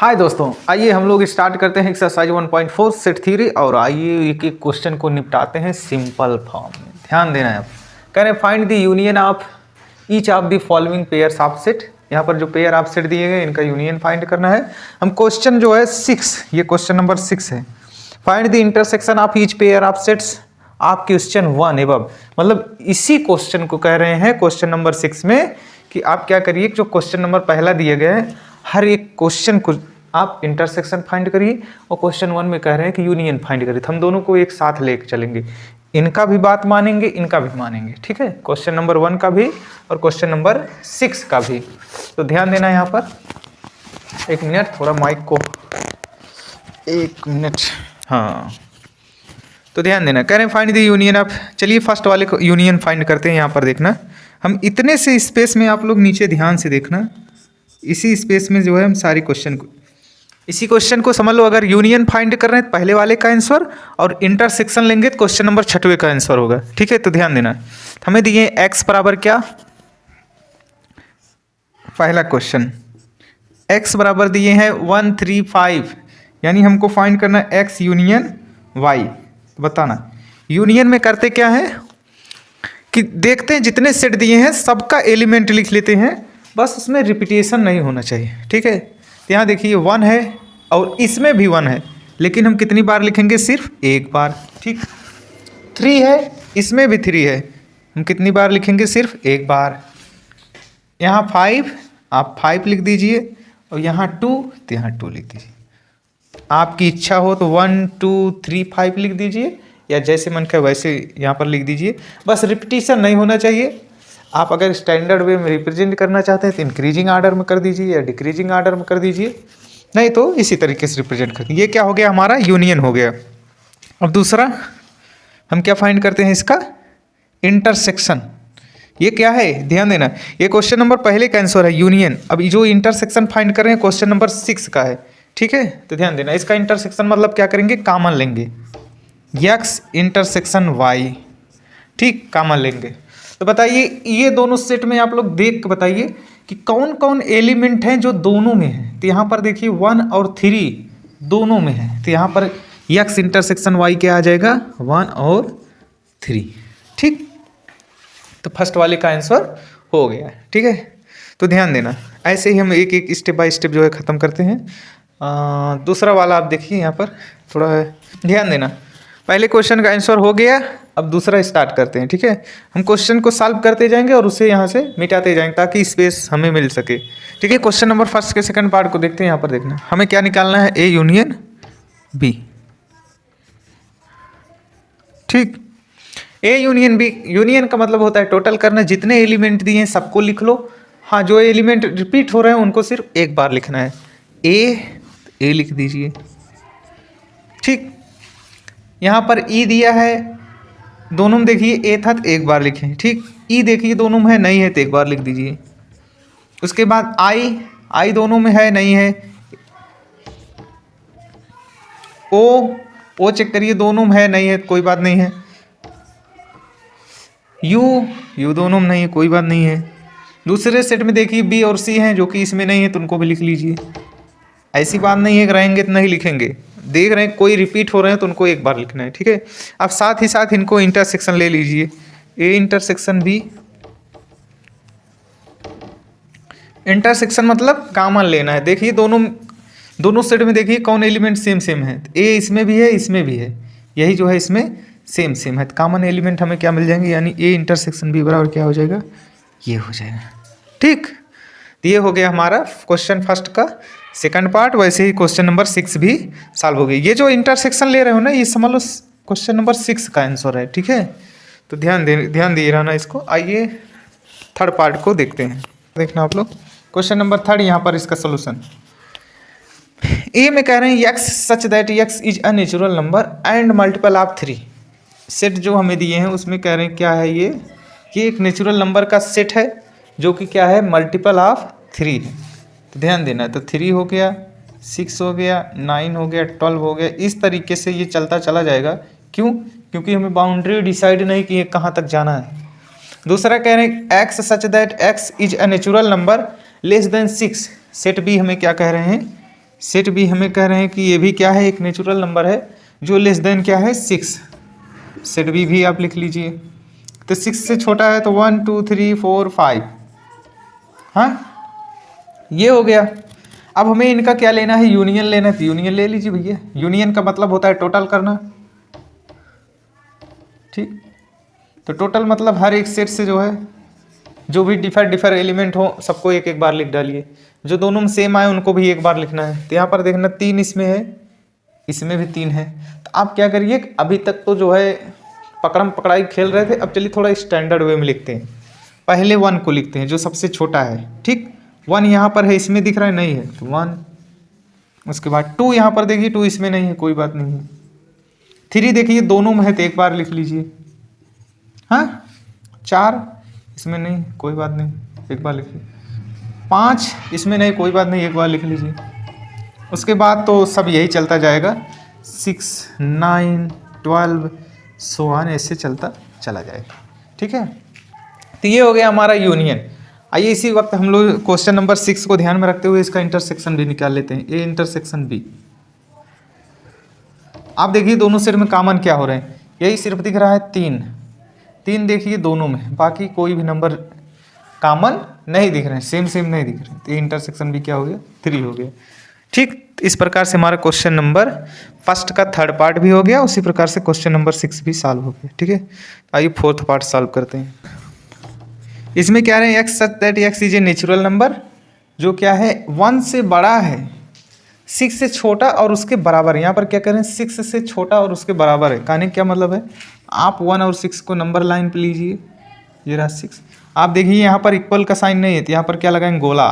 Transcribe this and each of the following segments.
हाय दोस्तों, आइए हम लोग स्टार्ट करते हैं एक्सरसाइज 1.4 सेट थ्योरी और आइए एक एक क्वेश्चन को निपटाते हैं सिंपल फॉर्म में। ध्यान देना है आप। कह रहे हैं find the union of each of the following pairs of set. यहाँ पर जो पेयर ऑफ सेट दिए गए इनका यूनियन फाइंड करना है। हम क्वेश्चन जो है 6, ये क्वेश्चन नंबर 6 है। Find the intersection of each pair of sets आप क्वेश्चन 1 एबव, मतलब इसी क्वेश्चन को कह रहे हैं क्वेश्चन नंबर 6 में कि आप क्या करिए, जो क्वेश्चन नंबर पहला दिए गए हैं हर एक क्वेश्चन को आप इंटरसेक्शन फाइंड करिए और क्वेश्चन 1 में कह रहे हैं कि यूनियन फाइंड करिए। हम दोनों को एक साथ लेकर चलेंगे, इनका भी बात मानेंगे, इनका भी मानेंगे। ठीक है, क्वेश्चन नंबर 1 का भी और क्वेश्चन नंबर 6 का भी। तो ध्यान देना यहाँ पर। एक मिनट, थोड़ा माइक को 1 मिनट। हाँ, तो ध्यान देना। कह रहे हैं फाइंड द यूनियन ऑफ। चलिए फर्स्ट वाले को यूनियन फाइंड करते हैं। यहाँ पर देखना, हम इतने से स्पेस में, आप लोग नीचे ध्यान से देखना, इसी स्पेस में जो है हम सारी क्वेश्चन को, इसी क्वेश्चन को समझ लो। अगर यूनियन फाइंड कर रहे हैं तो पहले वाले का आंसर, और इंटरसेक्शन लेंगे तो क्वेश्चन नंबर 6वें का आंसर होगा। ठीक है, तो ध्यान देना। हमें दिए x बराबर क्या, पहला क्वेश्चन x बराबर दिए हैं 135, यानी हमको फाइंड करना है x यूनियन y। तो बताना यूनियन में करते क्या है कि देखते हैं जितने सेट दिए हैं सबका एलिमेंट लिख लेते हैं, बस उसमें रिपीटेशन नहीं होना चाहिए। ठीक है, तो यहाँ देखिए 1 है और इसमें भी 1 है, लेकिन हम कितनी बार लिखेंगे, सिर्फ एक बार। ठीक, 3 है, इसमें भी 3 है, हम कितनी बार लिखेंगे, सिर्फ एक बार। यहाँ 5, आप 5 लिख दीजिए, और यहाँ 2 तो यहाँ 2 लिख दीजिए। आपकी इच्छा हो तो 1 2 3 5 लिख दीजिए, या जैसे मन करे वैसे यहाँ पर लिख दीजिए, बस रिपीटेशन नहीं होना चाहिए। आप अगर स्टैंडर्ड वे में रिप्रेजेंट करना चाहते हैं तो इंक्रीजिंग आर्डर में कर दीजिए या डिक्रीजिंग आर्डर में कर दीजिए, नहीं तो इसी तरीके से रिप्रेजेंट कर। ये क्या हो गया, हमारा यूनियन हो गया। अब दूसरा हम क्या फाइंड करते हैं, इसका इंटरसेक्शन। ये क्या है, ध्यान देना, ये क्वेश्चन नंबर पहले का आंसर है यूनियन। अब जो इंटरसेक्शन फाइंड कर रहे हैं क्वेश्चन नंबर 6 का है। ठीक है, तो ध्यान देना, इसका इंटरसेक्शन मतलब क्या करेंगे, कॉमन लेंगे, x इंटरसेक्शन y। ठीक, कॉमन लेंगे। तो बताइए ये दोनों सेट में आप लोग देख के बताइए कि कौन कौन एलिमेंट हैं जो दोनों में है। तो यहाँ पर देखिए 1 और 3 दोनों में है, तो यहाँ पर x इंटरसेक्शन y क्या आ जाएगा, 1 और 3। ठीक, तो फर्स्ट वाले का आंसर हो गया। ठीक है, तो ध्यान देना, ऐसे ही हम एक एक स्टेप बाय स्टेप जो है ख़त्म करते हैं। दूसरा वाला आप देखिए, यहाँ पर थोड़ा ध्यान देना। पहले क्वेश्चन का आंसर हो गया, अब दूसरा स्टार्ट करते हैं। ठीक है, हम क्वेश्चन को सॉल्व करते जाएंगे और उसे यहाँ से मिटाते जाएंगे ताकि स्पेस हमें मिल सके। ठीक है, क्वेश्चन नंबर फर्स्ट के सेकंड पार्ट को देखते हैं। यहाँ पर देखना, हमें क्या निकालना है, ए यूनियन बी। ठीक, ए यूनियन बी, यूनियन का मतलब होता है टोटल करना, जितने एलिमेंट दिए हैं सबको लिख लो। हाँ, जो एलिमेंट रिपीट हो रहे हैं उनको सिर्फ एक बार लिखना है। ए लिख दीजिए। ठीक, यहाँ पर ई दिया है, दोनों में देखिए ए था तो एक बार लिखें। ठीक, ई देखिए दोनों में है, नहीं है तो एक बार लिख दीजिए। उसके बाद आई दोनों में है, नहीं है। ओ चेक करिए, दोनों में है, नहीं है, कोई बात नहीं है। यू दोनों में नहीं है, कोई बात नहीं है। दूसरे सेट में देखिए बी और सी हैं, जो कि इसमें नहीं है, तो उनको भी लिख लीजिए। ऐसी बात नहीं है कि रहेंगे तो नहीं लिखेंगे, देख रहे हैं कोई रिपीट हो रहे हैं तो उनको एक बार लिखना है। ठीक है, अब साथ ही साथ इनको इंटरसेक्शन ले लीजिए, ए इंटरसेक्शन बी। इंटरसेक्शन मतलब कॉमन लेना है। देखिए दोनों सेट में देखिए कौन एलिमेंट सेम सेम है, ए इसमें भी है, इसमें भी है, यही जो है इसमें सेम सेम है, तो कॉमन एलिमेंट हमें क्या मिल जाएंगे, यानी ए इंटरसेक्शन बी बराबर क्या हो जाएगा, ये हो जाएगा। ठीक, ये हो गया हमारा क्वेश्चन फर्स्ट का सेकंड पार्ट। वैसे ही क्वेश्चन नंबर 6 भी सॉल्व हो गई। ये जो इंटरसेक्शन ले रहे हो ना, ये समझ लो क्वेश्चन नंबर 6 का आंसर है। ठीक है, तो ध्यान दिए रहना इसको। आइए थर्ड पार्ट को देखते हैं। देखना आप लोग, क्वेश्चन नंबर 3 यहाँ पर इसका सोल्यूशन। ए में कह रहे हैं x such that x is a natural number and multiple of 3। Set जो हमें दिए हैं उसमें कह रहे हैं क्या है, ये एक नेचुरल नंबर का सेट है जो कि क्या है, मल्टीपल ऑफ 3 है। तो ध्यान देना, तो 3 हो गया, 6 हो गया, 9 हो गया, 12 हो गया, इस तरीके से ये चलता चला जाएगा। क्यों, क्योंकि हमें बाउंड्री डिसाइड नहीं कि ये कहाँ तक जाना है। दूसरा कह रहे हैं X such that X is a natural number less than 6। Set B हमें क्या कह रहे हैं, सेट बी हमें कह रहे हैं कि ये भी क्या है, एक नेचुरल नंबर है जो लेस देन क्या है 6। सेट बी भी आप लिख लीजिए। तो 6 से छोटा है तो 1 2 3 4 5, हाँ ये हो गया। अब हमें इनका क्या लेना है, यूनियन लेना है, तो यूनियन ले लीजिए भैया। यूनियन का मतलब होता है टोटल करना, ठीक। तो टोटल मतलब हर एक सेट से जो है जो भी डिफर एलिमेंट हो सबको एक एक बार लिख डालिए। जो दोनों में सेम आए उनको भी एक बार लिखना है। तो यहाँ पर देखना 3 इसमें है, इसमें भी 3 है। तो आप क्या करिए, अभी तक तो जो है पकड़म पकड़ाई खेल रहे थे, अब चलिए थोड़ा स्टैंडर्ड वे में लिखते हैं। पहले 1 को लिखते हैं जो सबसे छोटा है, ठीक। 1 यहाँ पर है, इसमें दिख रहा है, नहीं है तो 1। उसके बाद 2 यहाँ पर देखिए, 2 इसमें नहीं है, कोई बात नहीं है। 3 देखिए दोनों में है तो एक बार लिख लीजिए, हाँ। 4 इसमें नहीं, कोई बात नहीं, एक बार लिखिए। 5 इसमें नहीं, कोई बात नहीं, एक बार लिख लीजिए। उसके बाद तो सब यही चलता जाएगा, 6 9 12 सो ऑन, ऐसे चलता चला जाएगा, ठीक है। तो ये हो गया हमारा यूनियन। आइए इसी वक्त हम लोग क्वेश्चन नंबर 6 को ध्यान में रखते हुए इसका इंटरसेक्शन भी निकाल लेते हैं। A intersection B. आप देखिए दोनों सेट में कॉमन क्या हो रहे हैं, यही सिर्फ दिख रहा है 3 देखिए दोनों में, बाकी कोई भी नंबर कॉमन नहीं दिख रहे हैं, सेम नहीं दिख रहे हैं। तो इंटरसेक्शन भी क्या हो गया, 3 हो गया, ठीक। इस प्रकार से हमारा क्वेश्चन नंबर फर्स्ट का थर्ड पार्ट भी हो गया, उसी प्रकार से क्वेश्चन नंबर 6 भी सॉल्व हो गया, ठीक है। आइए फोर्थ पार्ट सॉल्व करते हैं। इसमें क्या रहे, x such that X is a natural number, जो क्या है 1 से बड़ा है, 6 से छोटा और उसके बराबर है। यहाँ पर क्या करें, 6 से छोटा और उसके बराबर है, कहने क्या मतलब है, आप 1 और 6 को नंबर लाइन पे लीजिए, ये रहा 6। आप देखिए यहाँ पर इक्वल का साइन नहीं है तो यहाँ पर क्या लगाएंगे, गोला।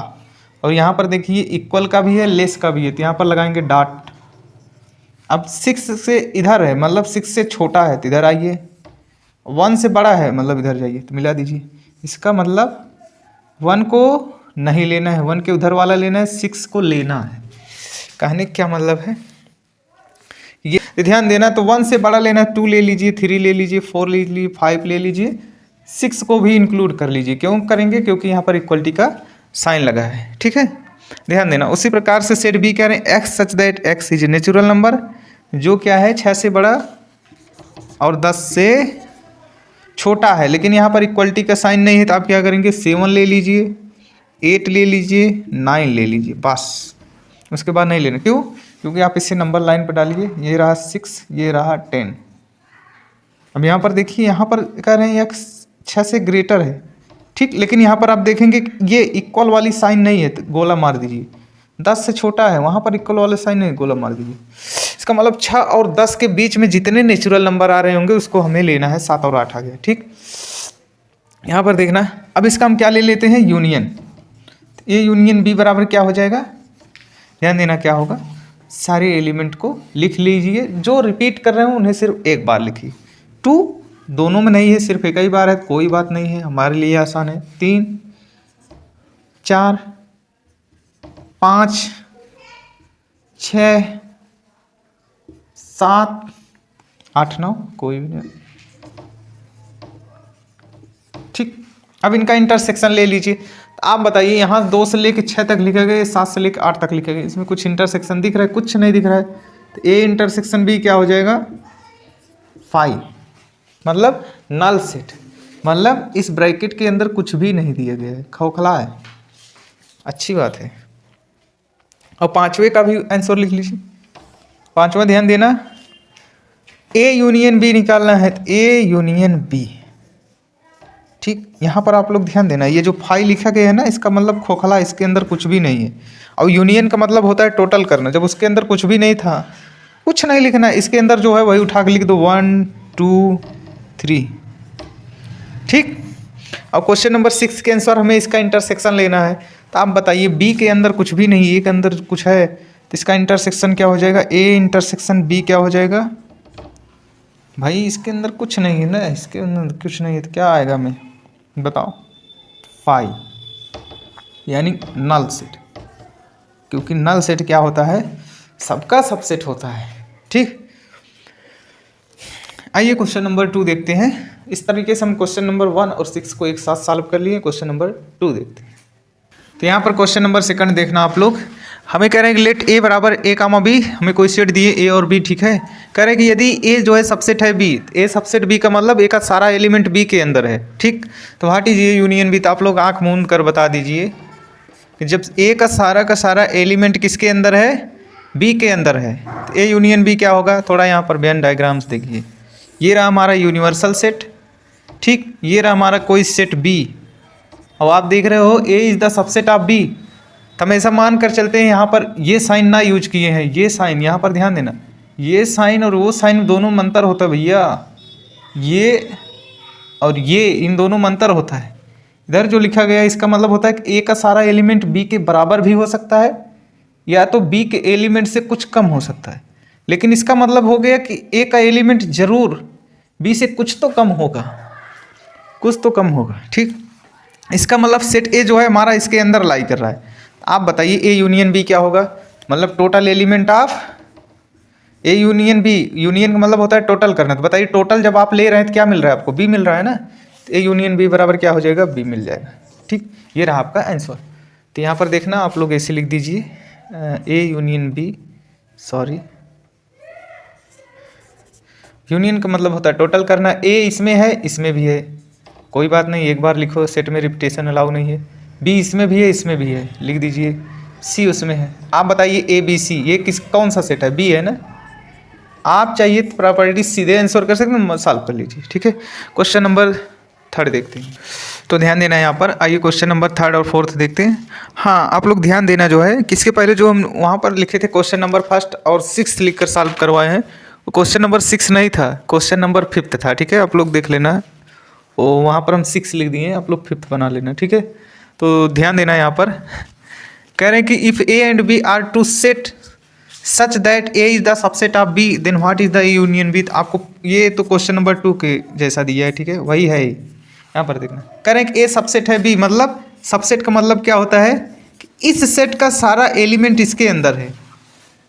और यहाँ पर देखिए इक्वल का भी है, लेस का भी है, तो यहाँ पर लगाएंगे डॉट। अब 6 से इधर है मतलब 6 से छोटा है तो इधर आइए, 1 से बड़ा है मतलब इधर जाइए, तो मिला दीजिए। इसका मतलब 1 को नहीं लेना है, 1 के उधर वाला लेना है, 6 को लेना है। कहने क्या मतलब है, ये ध्यान देना। तो 1 से बड़ा लेना है, 2 ले लीजिए, 3 ले लीजिए, 4 ले लीजिए, 5 ले लीजिए, 6 को भी इंक्लूड कर लीजिए। क्यों करेंगे, क्योंकि यहाँ पर इक्वलिटी का साइन लगा है, ठीक है, ध्यान देना। उसी प्रकार से सेट बी कह रहे हैं X such that X is a natural number, जो क्या है 6 से बड़ा और 10 से छोटा है, लेकिन यहाँ पर इक्वलिटी का साइन नहीं है। तो आप क्या करेंगे, 7 ले लीजिए, 8 ले लीजिए, 9 ले लीजिए, बस। उसके बाद नहीं लेना, क्यों, क्योंकि आप इसे नंबर लाइन पर डालिए, ये रहा 6, ये रहा 10। अब यहाँ पर देखिए, यहाँ पर कह रहे हैं एक्स 6 से ग्रेटर है, ठीक, लेकिन यहाँ पर आप देखेंगे ये इक्वल वाली साइन नहीं है तो गोला मार दीजिए। 10 से छोटा है, वहाँ पर इक्वल वाला साइन नहीं, गोला मार दीजिए। इसका मतलब 6 और 10 के बीच में जितने नेचुरल नंबर आ रहे होंगे उसको हमें लेना है। 7 और 8 आ गया, ठीक। यहाँ पर देखना, अब इसका हम क्या ले लेते हैं, यूनियन। ये यूनियन बी बराबर क्या हो जाएगा, ध्यान देना क्या होगा, सारे एलिमेंट को लिख लीजिए, जो रिपीट कर रहे हो उन्हें सिर्फ एक बार लिखिए। 2 दोनों में नहीं है, सिर्फ एक ही बार है, कोई बात नहीं है, हमारे लिए आसान है। 3 4 5 6 7 8 9 कोई भी नहीं, ठीक। अब इनका इंटरसेक्शन ले लीजिए। तो आप बताइए, यहाँ 2 से लेकर 6 तक लिखे गए, 7 से लेकर 8 तक लिखे गए, इसमें कुछ इंटरसेक्शन दिख रहा है, कुछ नहीं दिख रहा है। तो ए इंटरसेक्शन बी क्या हो जाएगा, 5, मतलब नल सेट, मतलब इस ब्रैकेट के अंदर कुछ भी नहीं दिया गया है, खोखला है, अच्छी बात है। और 5वें का भी आंसर लिख लीजिए। 5वां ध्यान देना, ए यूनियन बी निकालना है, तो ए यूनियन बी, ठीक। यहाँ पर आप लोग ध्यान देना, ये जो 5 लिखा गया है ना, इसका मतलब खोखला, इसके अंदर कुछ भी नहीं है। और यूनियन का मतलब होता है टोटल करना, जब उसके अंदर कुछ भी नहीं था, कुछ नहीं लिखना, इसके अंदर जो है वही उठा के लिख दो, 1 2 3, ठीक। और क्वेश्चन नंबर 6 के आंसर हमें इसका इंटरसेक्शन लेना है। तो आप बताइए, बी के अंदर कुछ भी नहीं, ए के अंदर कुछ है, तो इसका इंटरसेक्शन क्या हो जाएगा, ए इंटरसेक्शन बी क्या हो जाएगा, भाई इसके अंदर कुछ नहीं है ना, इसके अंदर कुछ नहीं है तो क्या आएगा, मैं बताओ, 5, यानी नल सेट। क्योंकि नल सेट क्या होता है, सबका सबसेट होता है, ठीक। आइए क्वेश्चन नंबर 2 देखते हैं। इस तरीके से हम क्वेश्चन नंबर 1 और 6 को एक साथ सॉल्व कर लिए। क्वेश्चन नंबर 2 देखते हैं। तो यहाँ पर क्वेश्चन नंबर 2 देखना आप लोग, हमें कह रहे हैं कि लेट ए बराबर ए कामा बी, हमें कोई सेट दिए ए और बी, ठीक है। कह रहे हैं कि यदि ए जो है सबसेट है बी, ए सबसेट बी का मतलब ए का सारा एलिमेंट बी के अंदर है, ठीक। तो what is A union B, तो आप लोग आंख मूंद कर बता दीजिए कि जब ए का सारा एलिमेंट किसके अंदर है, बी के अंदर है, तो ए यूनियन बी क्या होगा। थोड़ा यहाँ पर वेन डायग्राम्स देखिए, ये रहा हमारा यूनिवर्सल सेट, ठीक। ये रहा हमारा कोई सेट बी, और आप देख रहे हो A is the subset of B. तो हम ऐसा मान कर चलते हैं, यहाँ पर ये साइन ना यूज किए हैं, ये साइन यहाँ पर ध्यान देना, ये साइन और वो साइन दोनों में अंतर होता है भैया, ये और ये इन दोनों में अंतर होता है। इधर जो लिखा गया है इसका मतलब होता है कि ए का सारा एलिमेंट बी के बराबर भी हो सकता है, या तो बी के एलिमेंट से कुछ कम हो सकता है, लेकिन इसका मतलब हो गया कि ए का एलिमेंट जरूर बी से कुछ तो कम होगा, कुछ तो कम होगा, ठीक। इसका मतलब सेट ए जो है हमारा इसके अंदर लाई कर रहा है। आप बताइए ए यूनियन बी क्या होगा, मतलब total element of A union B, union का मतलब होता है टोटल करना। तो बताइए टोटल जब आप ले रहे हैं तो क्या मिल रहा है आपको, बी मिल रहा है ना, तो ए यूनियन बी बराबर क्या हो जाएगा, बी मिल जाएगा, ठीक। ये रहा आपका आंसर। तो यहाँ पर देखना आप लोग ऐसे लिख दीजिए A union B, sorry union का मतलब होता है टोटल करना, ए इसमें है इसमें भी है, कोई बात नहीं, एक बार लिखो, सेट में रिपीटेशन अलाउ नहीं है। बी इसमें भी है इसमें भी है, लिख दीजिए। सी उसमें है। आप बताइए ए बी सी ये कौन सा सेट है, बी है ना। आप चाहिए तो प्रॉपर्टी सीधे आंसर कर सकते हैं, सॉल्व कर लीजिए, ठीक है। क्वेश्चन नंबर 3 देखते हैं, तो ध्यान देना है यहाँ पर। आइए क्वेश्चन नंबर 3 और 4 देखते हैं। हाँ, आप लोग ध्यान देना जो है, किसके पहले जो हम वहाँ पर लिखे थे क्वेश्चन नंबर 1 और 6 लिख कर सॉल्व करवाए हैं, वो क्वेश्चन नंबर 6 नहीं था, क्वेश्चन नंबर 5 था, ठीक है। आप लोग देख लेना, वो वहाँ पर हम 6 लिख दिए हैं, आप लोग 5 बना लेना, ठीक है। तो ध्यान देना यहाँ पर, कह रहे हैं कि if A and B are two set such that A is the subset of B then what is the union B. आपको ये तो क्वेश्चन नंबर 2 के जैसा दिया है, ठीक है, वही है यहाँ पर देखना। कह रहे हैं कि ए सबसेट है बी, मतलब सबसेट का मतलब क्या होता है कि इस सेट का सारा एलिमेंट इसके अंदर है,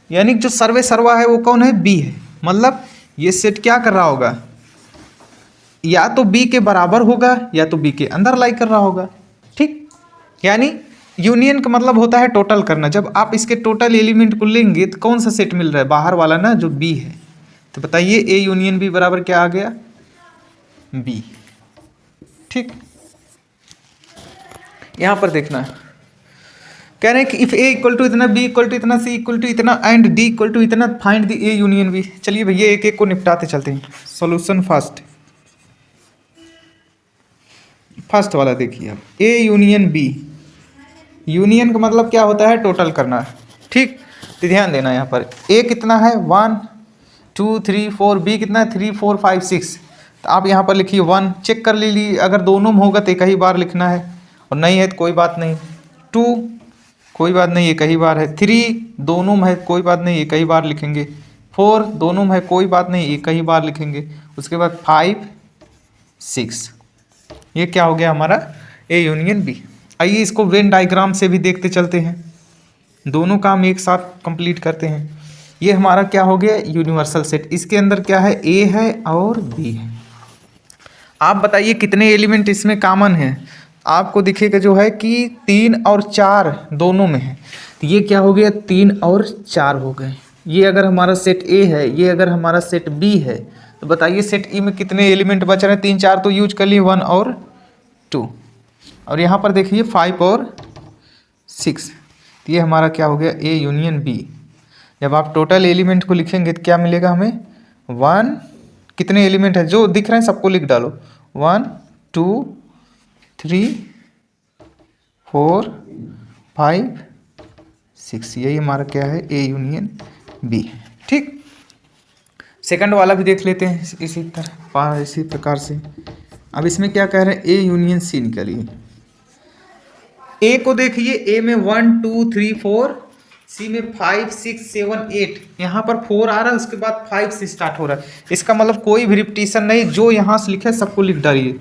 यानी जो सर्वे सर्वा है वो कौन है, बी है। मतलब ये सेट क्या कर रहा होगा, या तो बी के बराबर होगा या तो बी के अंदर लाई कर रहा होगा, ठीक। यानी यूनियन का मतलब होता है टोटल करना। जब आप इसके टोटल एलिमेंट को लेंगे तो कौन सा सेट मिल रहा है, बाहर वाला ना जो बी है। तो बताइए ए यूनियन बी बराबर क्या आ गया, बी, ठीक। यहां पर देखना, कह रहे हैं कि इफ ए इक्वल टू इतना, बी इक्वल टू इतना, सी इक्वल टू इतना एंड डी इक्वल टू इतना, find the A union B. चलिए भैया एक एक को निपटाते चलते हैं। सॉल्यूशन फर्स्ट वाला देखिए आप, ए यूनियन बी। यूनियन का मतलब क्या होता है, टोटल करना, ठीक। तो ध्यान देना यहाँ पर, ए कितना है 1 2 3 4, बी कितना है 3 4 5 6। तो आप यहाँ पर लिखिए 1, चेक कर लीजिए, अगर दोनों में होगा तो एक ही बार लिखना है, और नहीं है तो कोई बात नहीं। 2 कोई बात नहीं, एक ही बार है। 3 दोनों में है कोई बात नहीं, एक ही बार लिखेंगे। 4 दोनों में है कोई बात नहीं, एक ही बार लिखेंगे। उसके बाद 5 6, ये क्या हो गया हमारा, ए यूनियन बी। आइए इसको वेन डायग्राम से भी देखते चलते हैं, दोनों काम एक साथ कंप्लीट करते हैं। ये हमारा क्या हो गया, यूनिवर्सल सेट। इसके अंदर क्या है, ए है और बी है। आप बताइए कितने एलिमेंट इसमें कॉमन है। आपको दिखेगा जो है कि 3 और 4 दोनों में है। तो ये क्या हो गया, 3 और 4 हो गए। ये अगर हमारा सेट ए है, ये अगर हमारा सेट बी है, तो बताइए सेट ई में कितने एलिमेंट बच रहे हैं। 3 4 तो यूज कर लिए, 1 और 2, और यहाँ पर देखिए 5 और 6। तो ये हमारा क्या हो गया, ए यूनियन बी। जब आप टोटल एलिमेंट को लिखेंगे तो क्या मिलेगा हमें, 1, कितने एलिमेंट है जो दिख रहे हैं सबको लिख डालो, 1 2 3 4 5 6। यही हमारा क्या है, ए यूनियन बी, ठीक। सेकंड वाला भी देख लेते हैं इसी तरह, इसी प्रकार से। अब इसमें क्या कह रहे हैं, ए यूनियन सी निकालिए। ए को देखिए, ए में 1 2 3 4, सी में 5 6 7 8, यहाँ पर 4 आ रहा है, उसके बाद 5 से स्टार्ट हो रहा है। इसका मतलब कोई भी रिपीटिशन नहीं, जो यहाँ से लिखा है सबको लिख डालिए।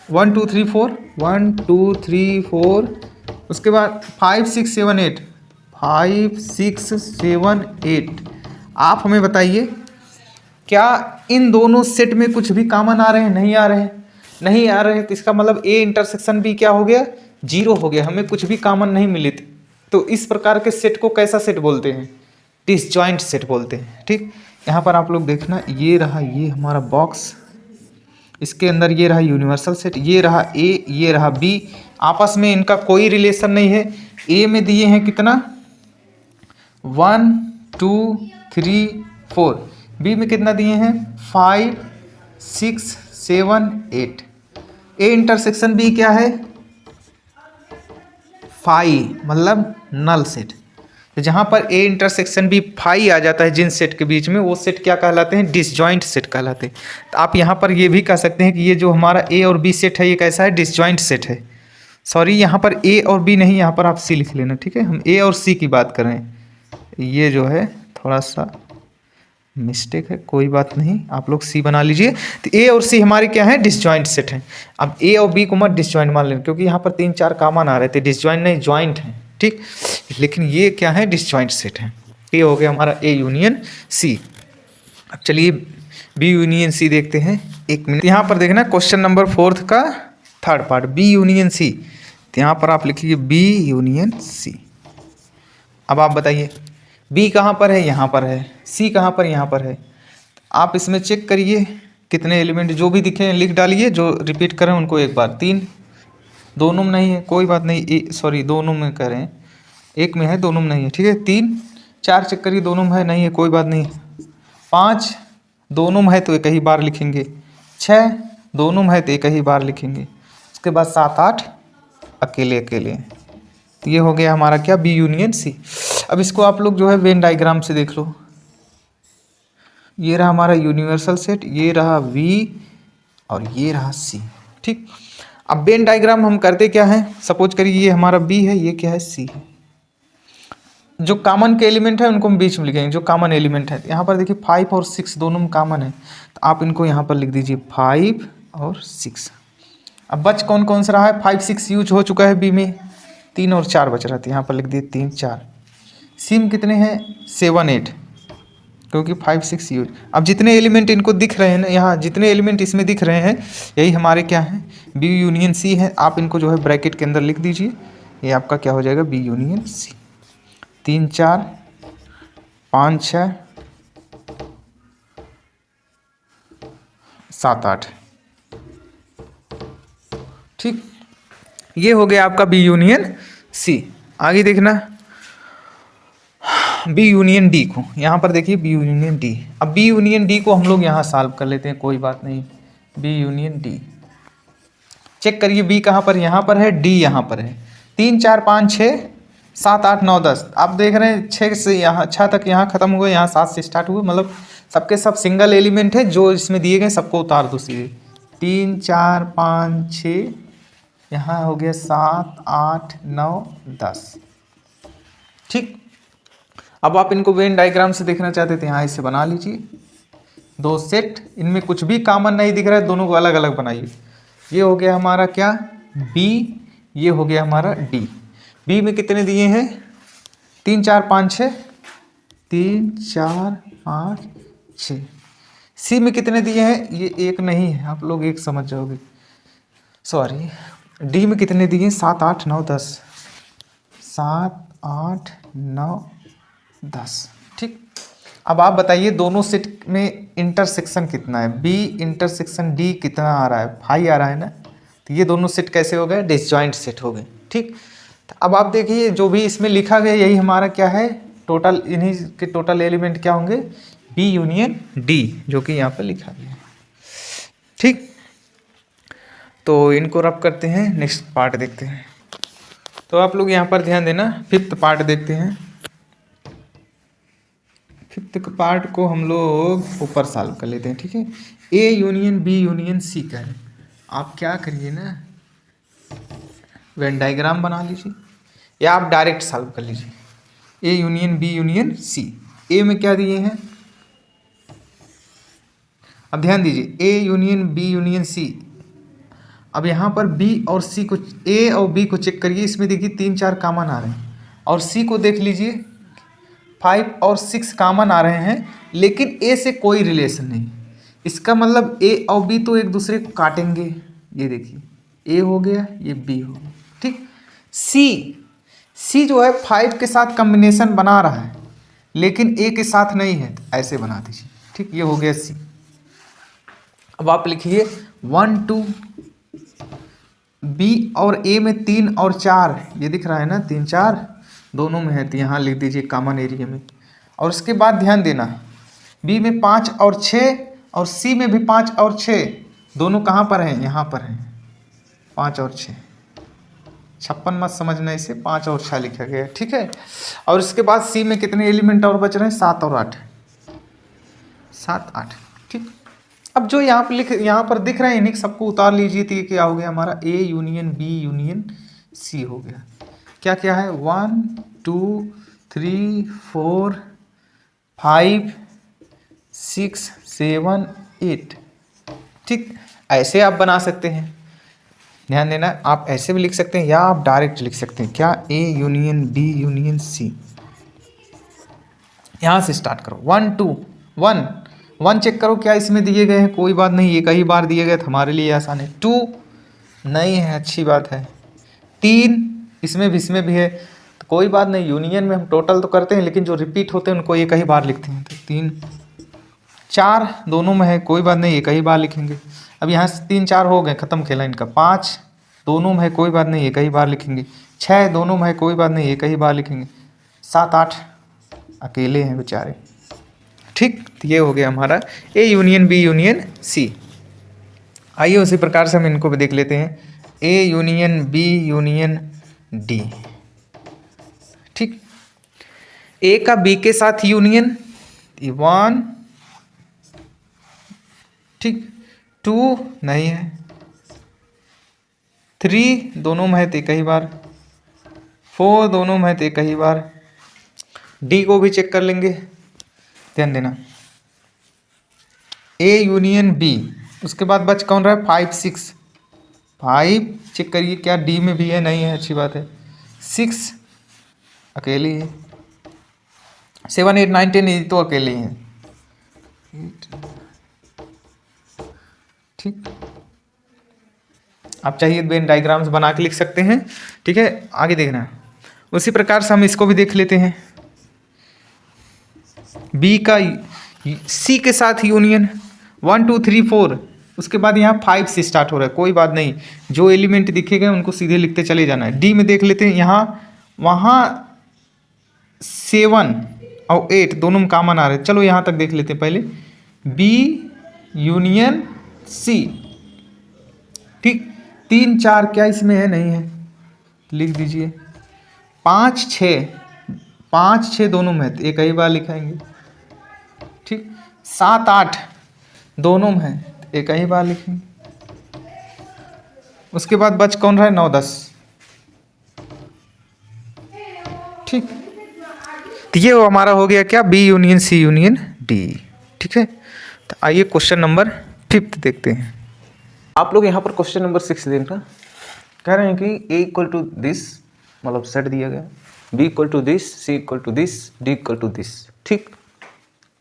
1 2 3 4, 1 2 3 4, उसके बाद 5 6 7 8, 5 6 7 8। आप हमें बताइए क्या इन दोनों सेट में कुछ भी कॉमन आ रहे हैं, नहीं आ रहे हैं, नहीं आ रहे हैं। तो इसका मतलब ए इंटरसेक्शन भी क्या हो गया, 0 हो गया, हमें कुछ भी कॉमन नहीं मिले थे। तो इस प्रकार के सेट को कैसा सेट बोलते हैं? डिसजॉइंट सेट बोलते हैं। ठीक, यहाँ पर आप लोग देखना, ये रहा ये हमारा बॉक्स, इसके अंदर ये रहा यूनिवर्सल सेट, ये रहा ए, ये रहा बी, आपस में इनका कोई रिलेशन नहीं है। ए में दिए हैं कितना 1 2 3 4, बी में कितना दिए हैं 5 6 7 8। ए इंटरसेक्शन बी क्या है 5, मतलब नल सेट। तो जहाँ पर ए इंटरसेक्शन बी 5 आ जाता है जिन सेट के बीच में, वो सेट क्या कहलाते हैं? डिसजॉइंट सेट कहलाते हैं। तो आप यहाँ पर ये भी कह सकते हैं कि ये जो हमारा ए और बी सेट है ये कैसा है? डिसजॉइंट सेट है। सॉरी, यहाँ पर ए और बी नहीं, यहाँ पर आप सी लिख लेना। ठीक है, हम ए और सी की बात कर रहे हैं। ये जो है थोड़ा सा मिस्टेक है, कोई बात नहीं, आप लोग सी बना लीजिए। तो ए और सी हमारे क्या है? डिसजॉइंट सेट हैं। अब ए और बी को मत डिसजॉइंट मान लेना, क्योंकि यहाँ पर 3 4 कॉमन आ रहे थे, डिसजॉइंट नहीं जॉइंट है। ठीक, लेकिन ये क्या है? डिसजॉइंट सेट है। ये हो गया हमारा ए यूनियन सी। अब चलिए बी यूनियन सी देखते हैं। एक मिनट, यहाँ पर देखना क्वेश्चन नंबर 4 का 3rd पार्ट, बी यूनियन सी। तो यहाँ पर आप लिखिए बी यूनियन सी। अब आप बताइए बी कहाँ पर है? यहाँ पर है। सी कहाँ पर? यहाँ पर है। आप इसमें चेक करिए कितने एलिमेंट, जो भी दिखे लिख डालिए, जो रिपीट करें उनको एक बार। 3, दोनों में नहीं है, कोई बात नहीं, सॉरी दोनों में कह रहे हैं, एक में है दोनों में नहीं है। ठीक है, 3 4 चेक करिए, दोनों में है नहीं है, कोई बात नहीं। 5 दोनों में है तो एक ही बार लिखेंगे। 6 दोनों में है तो एक ही बार लिखेंगे। उसके बाद 7 8 अकेले अकेले। तो ये हो गया हमारा क्या? B union C. अब इसको आप लोग जो है वेन डायग्राम से देख लो। ये रहा हमारा यूनिवर्सल सेट, ये रहा वी और ये रहा सी। ठीक, अब वेन डायग्राम हम करते क्या है? सपोज करिए ये हमारा बी है, ये क्या है? सी है। जो कॉमन के एलिमेंट है उनको हम बीच में लिखेंगे, जो कॉमन एलिमेंट है। यहाँ पर देखिए 5 और 6 दोनों में कॉमन है, तो आप इनको यहाँ पर लिख दीजिए 5 और 6। अब बच कौन कौन सा रहा है? 5 6 यूज हो चुका है बी में, 3 और 4 बच रहा था, यहाँ पर लिख दिए 3 4। सी में कितने हैं? 7 8, क्योंकि 5 6 यूज। अब जितने एलिमेंट इनको दिख रहे हैं ना, यहाँ जितने एलिमेंट इसमें दिख रहे हैं, यही हमारे क्या हैं? बी यूनियन सी है। आप इनको जो है ब्रैकेट के अंदर लिख दीजिए, ये आपका क्या हो जाएगा? B union C. 3 4 5 6 7 8। ठीक, ये हो गया आपका बी यूनियन सी। आगे देखना बी यूनियन डी को, यहाँ पर देखिए बी यूनियन डी। अब बी यूनियन डी को हम लोग यहाँ सॉल्व कर लेते हैं, कोई बात नहीं। बी यूनियन डी चेक करिए, बी कहाँ पर? यहाँ पर है, डी यहाँ पर है। 3 4 5 6 7 8 9 10। आप देख रहे हैं 6 से यहाँ 6 तक यहाँ खत्म हुए, यहाँ 7 से स्टार्ट हुए, मतलब सबके सब सिंगल एलिमेंट है जो इसमें दिए गए, सबको उतार दो सीधे। 3 4 5 6, यहाँ हो गया 7 8 9 10। ठीक, अब आप इनको वेन डायग्राम से देखना चाहते थे, यहाँ इसे बना लीजिए। 2 सेट, इनमें कुछ भी कॉमन नहीं दिख रहा है, दोनों को अलग अलग बनाइए। ये हो गया हमारा क्या? बी, ये हो गया हमारा डी। बी में कितने दिए हैं? 3 4 5 6, 3 4 5 6। सी में कितने दिए हैं? ये एक नहीं है, आप लोग एक समझ जाओगे, सॉरी। डी में कितने दिए? 7 8 9 10। 7 8 9 10। ठीक, अब आप बताइए दोनों सेट में इंटरसेक्शन कितना है? बी इंटरसेक्शन डी कितना आ रहा है? 5 आ रहा है ना। तो ये दोनों सेट कैसे हो गए? डिसजॉइंट सेट हो गए। ठीक, तो अब आप देखिए जो भी इसमें लिखा गया यही हमारा क्या है? टोटल, इन्हीं के टोटल एलिमेंट क्या होंगे? बी यूनियन डी, जो कि यहाँ पर लिखा गया है। ठीक, तो इनको रब करते हैं, नेक्स्ट पार्ट देखते हैं। तो आप लोग यहाँ पर ध्यान देना, 5th पार्ट देखते हैं। 5th पार्ट को हम लोग ऊपर सॉल्व कर लेते हैं। ठीक है, A union B union C का है। आप क्या करिए ना, वेन डायग्राम बना लीजिए या आप डायरेक्ट सॉल्व कर लीजिए। A union B union C. A में क्या दिए हैं? अब ध्यान दीजिए, A union B union C. अब यहाँ पर बी और सी को, ए और बी को चेक करिए, इसमें देखिए 3 4 कॉमन आ रहे हैं, और सी को देख लीजिए 5 और 6 कॉमन आ रहे हैं, लेकिन ए से कोई रिलेशन नहीं। इसका मतलब ए और बी तो एक दूसरे को काटेंगे। ये देखिए ए हो गया, ये बी हो गया। ठीक, सी जो है 5 के साथ कॉम्बिनेशन बना रहा है लेकिन ए के साथ नहीं है, तो ऐसे बना दीजिए। ठीक, ये हो गया सी। अब आप लिखिए 1 2, बी और ए में 3 और 4, ये दिख रहा है ना, 3 4 दोनों में है, तो यहाँ लिख दीजिए कॉमन एरिया में। और उसके बाद ध्यान देना, बी में 5 और 6 और सी में भी 5 और 6, दोनों कहाँ पर हैं, यहाँ पर हैं, 5 और 6। 56 मत समझना, इसे 5 और 6 लिखा गया है। ठीक है, और इसके बाद सी में कितने एलिमेंट और बच रहे हैं, 7 और 8, 7 8। ठीक, अब जो यहाँ पर दिख रहे हैं इन्हीं सबको उतार लीजिए, तो ये क्या हो गया हमारा, A union B union C हो गया। क्या क्या है, 1 2 3 4 5 6 7 8। ठीक, ऐसे आप बना सकते हैं, ध्यान देना। आप ऐसे भी लिख सकते हैं या आप डायरेक्ट लिख सकते हैं, क्या, A union B union C. यहाँ से स्टार्ट करो, 1 2 1 चेक करो क्या इसमें दिए गए हैं, कोई बात नहीं, ये कई बार दिए गए तो हमारे लिए आसान है। 2 नहीं है, अच्छी बात है। 3 इसमें भी है, तो कोई बात नहीं, यूनियन में हम टोटल तो करते हैं लेकिन जो रिपीट होते हैं उनको ये कई बार लिखते हैं, तो 3 4 दोनों में है, कोई बात नहीं, ये कई बार लिखेंगे। अब यहाँ से 3 4 हो गए, ख़त्म खेला इनका। 5 दोनों में है, कोई बात नहीं, ये कई बार लिखेंगे। 6 दोनों में है, कोई बात नहीं, ये कई बार लिखेंगे। 7 8 अकेले हैं बेचारे। ठीक, तो ये हो गया हमारा A union B union C. आइए उसी प्रकार से हम इनको भी देख लेते हैं, A union B union D. ठीक, ए का बी के साथ यूनियन 1, ठीक, 2 नहीं है, 3 दोनों में है तो कई बार, 4 दोनों में है तो कई बार। डी को भी चेक कर लेंगे, ध्यान देना, ए यूनियन बी, उसके बाद बच कौन रहा है, 5 6 5 चेक करिए क्या डी में भी है, नहीं है, अच्छी बात है। 6 अकेली है, 7 8 9 10 ये तो अकेले हैं। ठीक, आप चाहिए वेन डायग्राम्स बना के लिख सकते हैं। ठीक है, आगे देखना, उसी प्रकार से हम इसको भी देख लेते हैं, बी का सी के साथ यूनियन 1 2 3 4, उसके बाद यहाँ 5 से स्टार्ट हो रहा है, कोई बात नहीं, जो एलिमेंट दिखेगा उनको सीधे लिखते चले जाना है। डी में देख लेते हैं, यहाँ वहाँ 7 और 8 दोनों में कॉमन आ रहे हैं, चलो यहाँ तक देख लेते हैं पहले, बी यूनियन सी। ठीक, 3 4 क्या इसमें है, नहीं है, लिख दीजिए। 5 6 दोनों में है, एक ही बार लिखाएंगे। ठीक, 7 8 दोनों में है, एक ही बार लिखेंगे। उसके बाद बच कौन रहा है, 9 10। ठीक, तो ये हमारा हो गया क्या, B union C union D. ठीक है, तो आइए क्वेश्चन नंबर 5 देखते हैं। आप लोग यहाँ पर क्वेश्चन नंबर 6 देखना, कह रहे हैं कि ए इक्वल टू दिस, मतलब सेट दिया गया, B equal to this, C equal to this, D equal to this. ठीक,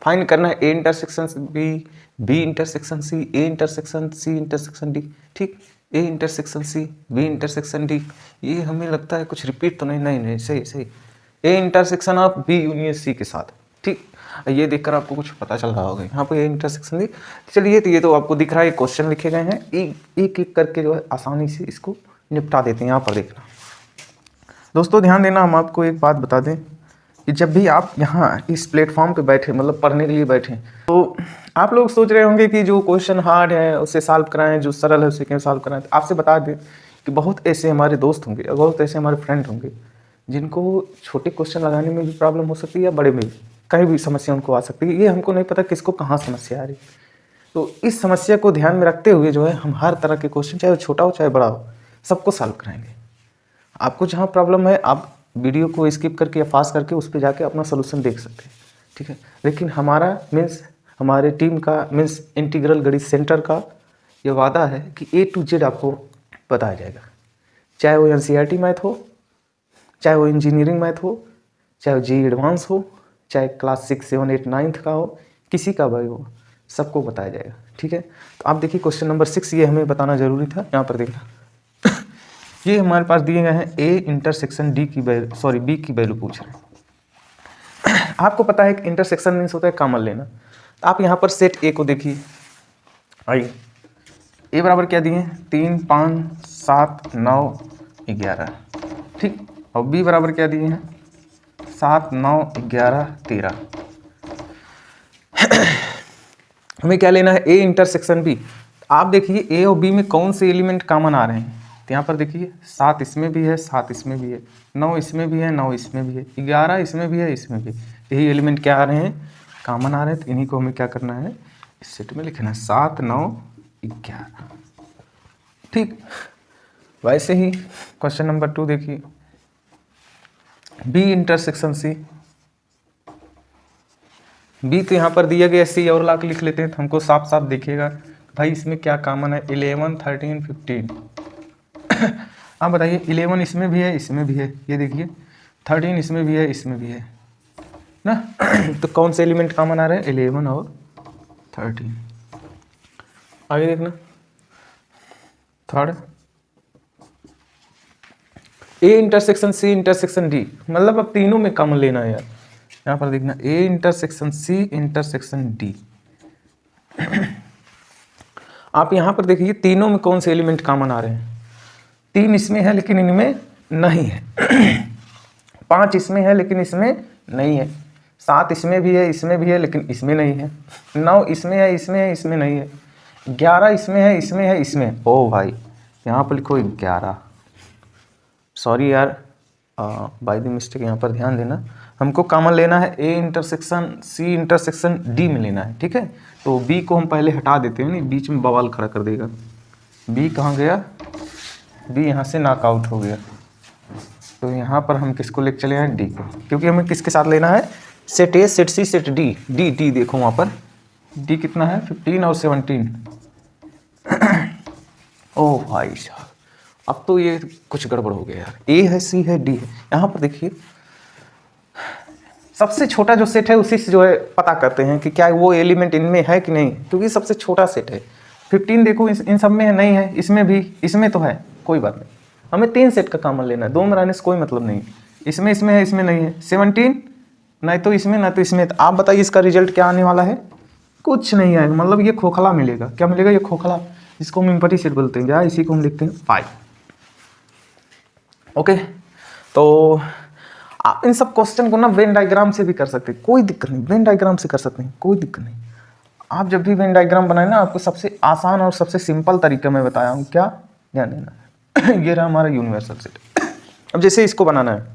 फाइंड करना है A intersection B, B intersection C, A intersection C intersection D. ठीक, A intersection C, B intersection D, ये हमें लगता है कुछ रिपीट तो नहीं, सही, A intersection of B union C के साथ। ठीक, ये देखकर आपको कुछ पता चल रहा होगा, यहाँ पर ए इंटरसेक्शन दी। चलिए, तो ये तो आपको दिख रहा है, क्वेश्चन लिखे गए हैं, एक एक करके जो है आसानी से इसको निपटा देते हैं। यहाँ पर देखना दोस्तों, ध्यान देना, हम आपको एक बात बता दें कि जब भी आप यहाँ इस प्लेटफॉर्म पे बैठे, मतलब पढ़ने के लिए बैठे, तो आप लोग सोच रहे होंगे कि जो क्वेश्चन हार्ड है उसे सॉल्व कराएं, जो सरल है उसे क्यों सॉल्व कराएं। तो आपसे बता दें कि बहुत ऐसे हमारे दोस्त होंगे, बहुत ऐसे हमारे फ्रेंड होंगे जिनको छोटे क्वेश्चन लगाने में भी प्रॉब्लम हो सकती है या बड़े में भी, कहीं भी समस्या उनको आ सकती है। ये हमको नहीं पता किसको कहाँ समस्या आ रही। तो इस समस्या को ध्यान में रखते हुए जो है हम हर तरह के क्वेश्चन, चाहे वो छोटा हो चाहे बड़ा हो, सबको सॉल्व कराएंगे। आपको जहाँ प्रॉब्लम है आप वीडियो को स्किप करके या फास्ट करके उस पर जाके अपना सोल्यूशन देख सकते हैं। ठीक है, लेकिन हमारा मीन्स हमारे टीम का मीन्स इंटीग्रल गणित सेंटर का ये वादा है कि A to Z आपको बताया जाएगा, चाहे वो NCERT मैथ हो, चाहे वो इंजीनियरिंग मैथ हो, चाहे वो JEE एडवांस हो, चाहे क्लास 6 7 8 9 का हो, किसी का भी हो, सबको बताया जाएगा। ठीक है, तो आप देखिए क्वेश्चन नंबर 6, ये हमें बताना जरूरी था। यहाँ पर देखना ये हमारे पास दिए गए हैं ए इंटरसेक्शन डी की वैल्यू, सॉरी बी की वैल्यू पूछ रहे हैं। आपको पता है कि इंटरसेक्शन मीन्स होता है कॉमन लेना। तो आप यहाँ पर सेट ए को देखिए, आइए ए बराबर क्या दिए हैं 3 5 7 9 11, ठीक। और बी बराबर क्या दिए हैं 7 9 11 13। हमें क्या लेना है ए इंटरसेक्शन बी। आप देखिए ए और बी में कौन से एलिमेंट कॉमन आ रहे हैं। तो यहाँ पर देखिए 7 इसमें भी है, 7 इसमें भी है, 9 इसमें भी है, 9 इसमें भी है, 11 इसमें भी है, इसमें भी। यही एलिमेंट क्या आ रहे हैं कॉमन आ रहे हैं। तो इन्हीं को हमें क्या करना है इस सेट में लिखना है 7 9 11, ठीक। वैसे ही क्वेश्चन नंबर 2 देखिए, बी इंटरसेक्शन सी। बी तो यहाँ पर दिया गया सी और ला के लिख लेते हैं, तो हमको साफ साफ देखिएगा भाई इसमें क्या कॉमन है 11 13 15। आप बताइए 11 इसमें भी है, इसमें भी है, ये देखिए 13 इसमें भी है, इसमें भी है ना। तो कौन से एलिमेंट कॉमन आ रहे हैं 11 और 13। आगे देखना third, A intersection C intersection D, मतलब अब तीनों में कॉमन लेना है यार। यहाँ पर देखना A intersection C intersection D. आप यहाँ पर देखिए तीनों में कौन से एलिमेंट कॉमन आ रहे हैं। 3 इसमें है लेकिन इनमें नहीं है। 5 इसमें है लेकिन इसमें नहीं है। 7 इसमें भी है, इसमें भी है, लेकिन इसमें नहीं है। 9 इसमें है, इसमें है, इसमें नहीं है। 11 इसमें है, इसमें है, इसमें। ओ भाई यहाँ पर लिखो 11, सॉरी यार बाय द मिस्टेक, यहाँ पर ध्यान देना। हमको कॉमन लेना है A intersection C intersection D में लेना है, ठीक है। तो बी को हम पहले हटा देते हैं, नहीं बीच में बवाल खड़ा कर देगा। बी कहाँ गया, बी यहाँ से नॉकआउट हो गया। तो यहाँ पर हम किसको लेकर चले हैं डी को, क्योंकि हमें किसके साथ लेना है set A set C set D. D D देखो वहाँ पर डी कितना है 15 और 17। ओ भाई साहब अब तो ये कुछ गड़बड़ हो गया यार। ए है सी है डी है। यहाँ पर देखिए सबसे छोटा जो सेट है उसी से जो है पता करते हैं कि क्या वो एलिमेंट इनमें है कि नहीं, क्योंकि सबसे छोटा सेट है। 15 देखो इन सब में नहीं है, इसमें भी, इसमें तो है, कोई बात नहीं। हमें 3 सेट का कॉमन लेना है, 2 में रहने से कोई मतलब नहीं। इसमें इसमें है, इसमें नहीं है। 17 नहीं तो इसमें ना तो इसमें। तो आप बताइए इसका रिजल्ट क्या आने वाला है, कुछ नहीं आएगा, मतलब ये खोखला मिलेगा। क्या मिलेगा ये खोखला, इसको हम इम्पटी सेट बोलते हैं, या इसी को हम लिखते हैं 5। ओके, तो आप इन सब क्वेश्चन को ना वेन डायग्राम से भी कर सकते हैं, कोई दिक्कत नहीं। वेन डायग्राम से कर सकते हैं, कोई दिक्कत नहीं। आप जब भी वेन डायग्राम बनाए ना, आपको सबसे आसान और सबसे सिंपल तरीका मैं बताया हूँ, क्या ध्यान देना। ये रहा हमारा यूनिवर्सल सेट। अब जैसे इसको बनाना है,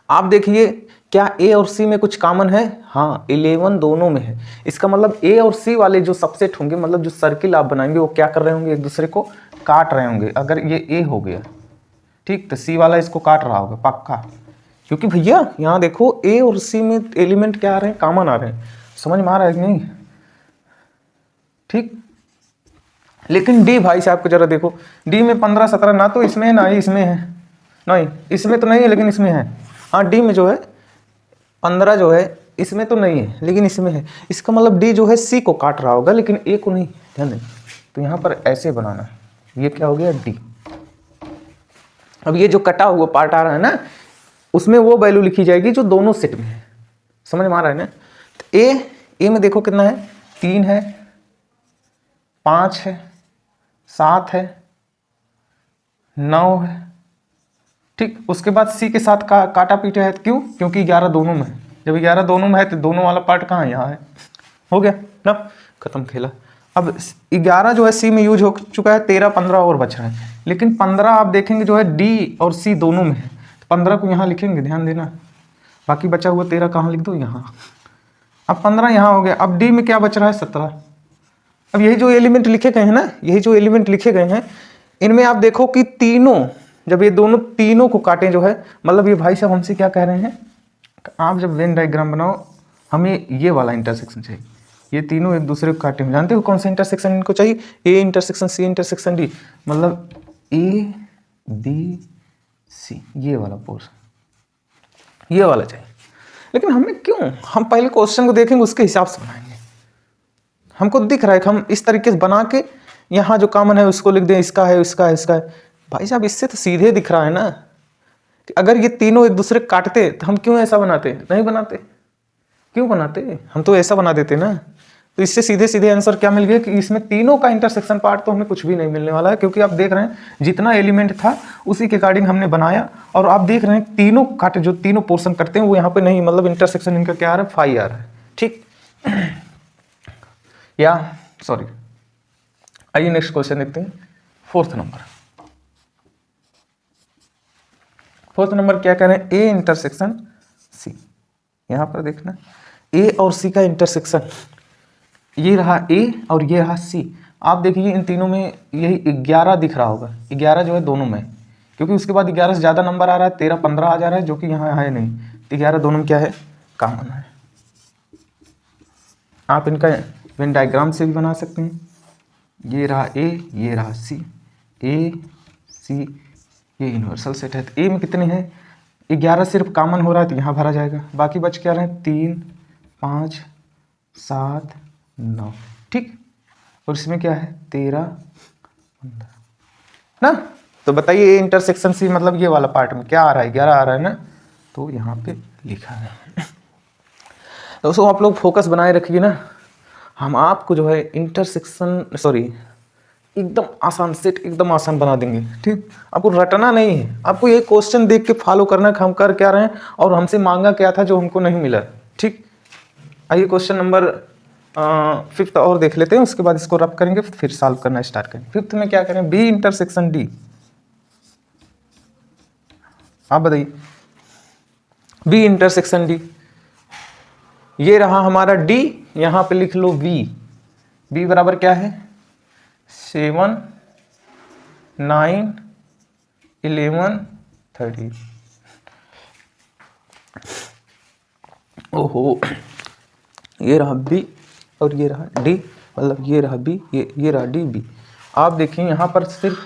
आप देखिए क्या ए और सी में कुछ कॉमन है, हाँ 11 दोनों में है। इसका मतलब ए और सी वाले जो सबसेट होंगे, मतलब जो सर्किल आप बनाएंगे, वो क्या कर रहे होंगे, एक दूसरे को काट रहे होंगे। अगर ये ए हो गया ठीक, तो सी वाला इसको काट रहा होगा पक्का, क्योंकि भैया यहाँ देखो ए और सी में एलिमेंट क्या आ रहे हैं, कॉमन आ रहे हैं। समझ में आ रहा है कि नहीं, ठीक। लेकिन डी भाई साहब को जरा देखो, डी में 15 17 ना तो इसमें है ना ही इसमें है, नहीं इसमें तो नहीं है लेकिन इसमें है। हाँ डी में जो है 15 जो है इसमें तो नहीं है लेकिन इसमें है। इसका मतलब डी जो है सी को काट रहा होगा लेकिन ए को नहीं, ध्यान दें। तो यहाँ पर ऐसे बनाना है, ये क्या हो गया डी। अब ये जो कटा हुआ पार्ट आ रहा है ना, उसमें वो वैल्यू लिखी जाएगी जो दोनों सेट में है। समझ में आ रहा है ना। तो ए में देखो कितना है, 3 है, 5 है, 7 है, 9 है, ठीक। उसके बाद सी के साथ काटा पीटा है, क्यों, क्योंकि 11 दोनों में है। जब 11 दोनों में है तो दोनों वाला पार्ट कहाँ है, यहाँ है। हो गया ना, खत्म खेला। अब 11 जो है सी में यूज हो चुका है, 13 15 और बच रहा है। लेकिन 15 आप देखेंगे जो है डी और सी दोनों में है, तो 15 को यहाँ लिखेंगे, ध्यान देना। बाकी बचा हुआ 13 कहाँ लिख दो, यहाँ। अब 15 यहाँ हो गया। अब डी में क्या बच रहा है 17। अब यही जो एलिमेंट लिखे गए हैं ना, यही जो एलिमेंट लिखे गए हैं, इनमें आप देखो कि तीनों, जब ये दोनों तीनों को काटें जो है, मतलब ये भाई साहब हमसे क्या कह रहे हैं, आप जब वेन डायग्राम बनाओ हमें ये वाला इंटरसेक्शन चाहिए। ये तीनों एक दूसरे को काटे, जानते हो कौन सा इंटरसेक्शन इनको चाहिए, A intersection C intersection D, मतलब ए बी सी, ये वाला पोर्शन, ये वाला चाहिए। लेकिन हमें क्यों, हम पहले क्वेश्चन को देखेंगे उसके हिसाब से बनाएंगे। हमको दिख रहा है कि हम इस तरीके से बना के यहाँ जो कॉमन है उसको लिख दें, इसका है, इसका है, इसका है। भाई साहब इससे तो सीधे दिख रहा है ना कि अगर ये तीनों एक दूसरे काटते तो हम क्यों ऐसा बनाते? नहीं बनाते। क्यों बनाते? हम तो ऐसा बना देते ना। तो इससे सीधे सीधे आंसर क्या मिल गया कि इसमें तीनों का इंटरसेक्शन पार्ट तो हमें कुछ भी नहीं मिलने वाला है, क्योंकि आप देख रहे हैं जितना एलिमेंट था उसी के अकॉर्डिंग हमने बनाया, और आप देख रहे हैं तीनों काट जो तीनों पोर्शन करते हैं वो यहाँ पे नहीं, मतलब इंटरसेक्शन इनका क्या आ रहा है? फाई आ रहा है। ठीक, या सॉरी, आइए नेक्स्ट क्वेश्चन देखते हैं। फोर्थ नंबर क्या कह रहे हैं? A intersection C. यहां पर देखना ए और सी का इंटरसेक्शन, ये रहा ए और ये रहा सी। आप देखिए इन तीनों में यही 11 दिख रहा होगा, 11 जो है दोनों में, क्योंकि उसके बाद 11 से ज़्यादा नंबर आ रहा है, 13 15 आ जा रहा है, जो कि यहाँ है नहीं। तो 11 दोनों में क्या है? कॉमन है। आप इनका वेन डायग्राम से भी बना सकते हैं। ये रहा ए, ये रहा सी, ए सी, ये यूनिवर्सल सेट है। तो ए में कितने हैं? 11 सिर्फ कॉमन हो रहा है तो यहाँ भरा जाएगा, बाकी बच क्या रहे? 3 5 7 9। ठीक, और इसमें क्या है? 13 15 ना। तो बताइए ए इंटरसेक्शन सी मतलब ये वाला पार्ट में क्या आ रहा है? 11 आ रहा है ना, तो यहाँ पे लिखा है। दोस्तों आप लोग फोकस बनाए रखिए ना, हम आपको जो है इंटरसेक्शन सॉरी एकदम आसान सेट एकदम आसान बना देंगे। ठीक, आपको रटना नहीं है, आपको ये क्वेश्चन देख के फॉलो करना है कि हम कर क्या रहे हैं और हमसे मांगा क्या था जो हमको नहीं मिला। ठीक, आइए क्वेश्चन नंबर 5th और देख लेते हैं, उसके बाद इसको रब करेंगे फिर सॉल्व करना स्टार्ट करेंगे। 5th में क्या करें? B intersection D. आप बताइए, बी इंटरसेक्शन डी, ये रहा हमारा डी, यहां पे लिख लो बी। बी बराबर क्या है? 7 9 11 13। ओहो, ये रहा बी और ये रहा डी, मतलब ये रहा बी, ये रहा डी बी। आप देखिए यहाँ पर सिर्फ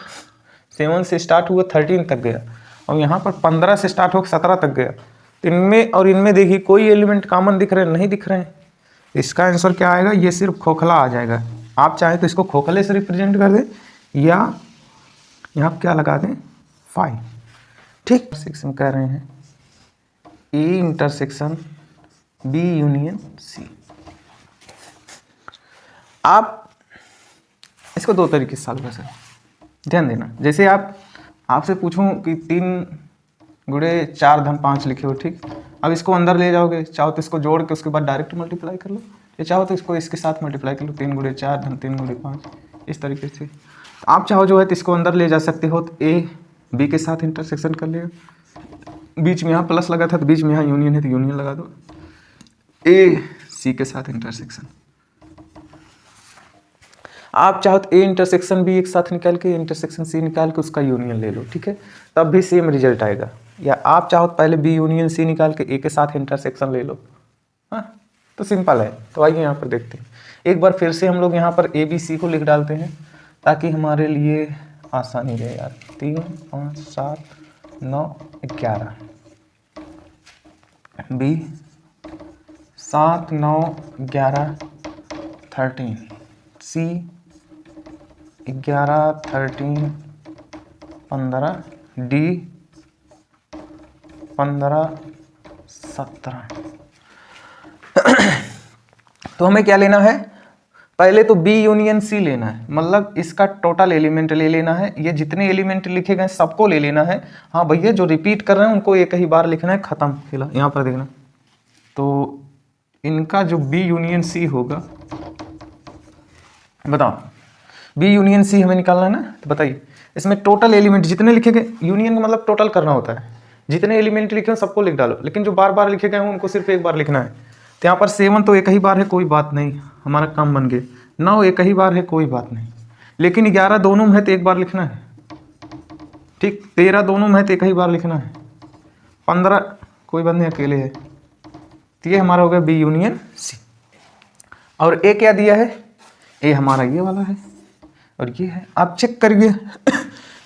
7 से स्टार्ट हुआ 13 तक गया, और यहाँ पर 15 से स्टार्ट होकर 17 तक गया। इनमें और इनमें देखिए कोई एलिमेंट कॉमन दिख रहे हैं? नहीं दिख रहे हैं। इसका आंसर क्या आएगा? ये सिर्फ खोखला आ जाएगा। आप चाहे तो इसको खोखले से रिप्रेजेंट कर दें, या यहाँ क्या लगा दें? 5। ठीक, 6 में कह रहे हैं A intersection B union C. आप इसको 2 तरीके से सॉल्व कर सकते हैं, ध्यान देना। जैसे आपसे पूछूं कि 3 गुणे 4 धन 5 लिखे हो, ठीक, अब इसको अंदर ले जाओगे, चाहो तो इसको जोड़ के उसके बाद डायरेक्ट मल्टीप्लाई कर लो, या चाहो तो इसको इसके साथ मल्टीप्लाई कर लो, 3 गुणे 4 धन 3 गुणे 5, इस तरीके से। तो आप चाहो जो है तो इसको अंदर ले जा सकते हो, तो ए बी के साथ इंटरसेक्शन कर लेगा, बीच में यहाँ प्लस लगा था तो बीच में यहाँ यूनियन है तो यूनियन लगा दो, ए सी के साथ इंटरसेक्शन। आप चाहो तो ए इंटरसेक्शन बी एक साथ निकाल के इंटरसेक्शन सी निकाल के उसका यूनियन ले लो, ठीक है, तब भी सेम रिजल्ट आएगा। या आप चाहो तो पहले बी यूनियन सी निकाल के ए के साथ इंटरसेक्शन ले लो। हाँ, तो सिंपल है। तो आइए यहाँ पर देखते हैं एक बार फिर से हम लोग यहाँ पर ए बी सी को लिख डालते हैं ताकि हमारे लिए आसानी रहे यार। 3 5 7 9 11, बी 7 9 11 13, सी 11 13 15, डी 15 17। तो हमें क्या लेना है? पहले तो बी यूनियन सी लेना है, मतलब इसका टोटल एलिमेंट ले लेना है। ये जितने एलिमेंट लिखे गए सबको ले लेना है। हाँ भैया, जो रिपीट कर रहे हैं उनको एक ही बार लिखना है, खत्म खेला। यहाँ पर देखना, तो इनका जो बी यूनियन सी होगा, बताओ बी यूनियन सी हमें निकालना है ना। तो बताइए इसमें टोटल एलिमेंट जितने लिखे गए, यूनियन का मतलब टोटल करना होता है, जितने एलिमेंट लिखे हैं सबको लिख डालो, लेकिन जो बार बार लिखे गए हैं उनको सिर्फ एक बार लिखना है। तो यहाँ पर 7 तो एक ही बार है, कोई बात नहीं, हमारा काम बन गया। 9 एक ही बार है, कोई बात नहीं, लेकिन 11 दोनों में है तो एक बार लिखना है, ठीक। 13 दोनों में है तो एक ही बार लिखना है। 15 कोई बात नहीं, अकेले है। तो ये हमारा हो गया बी यूनियन सी। और ए क्या दिया है? ए हमारा ये वाला है और ये है। आप चेक करिए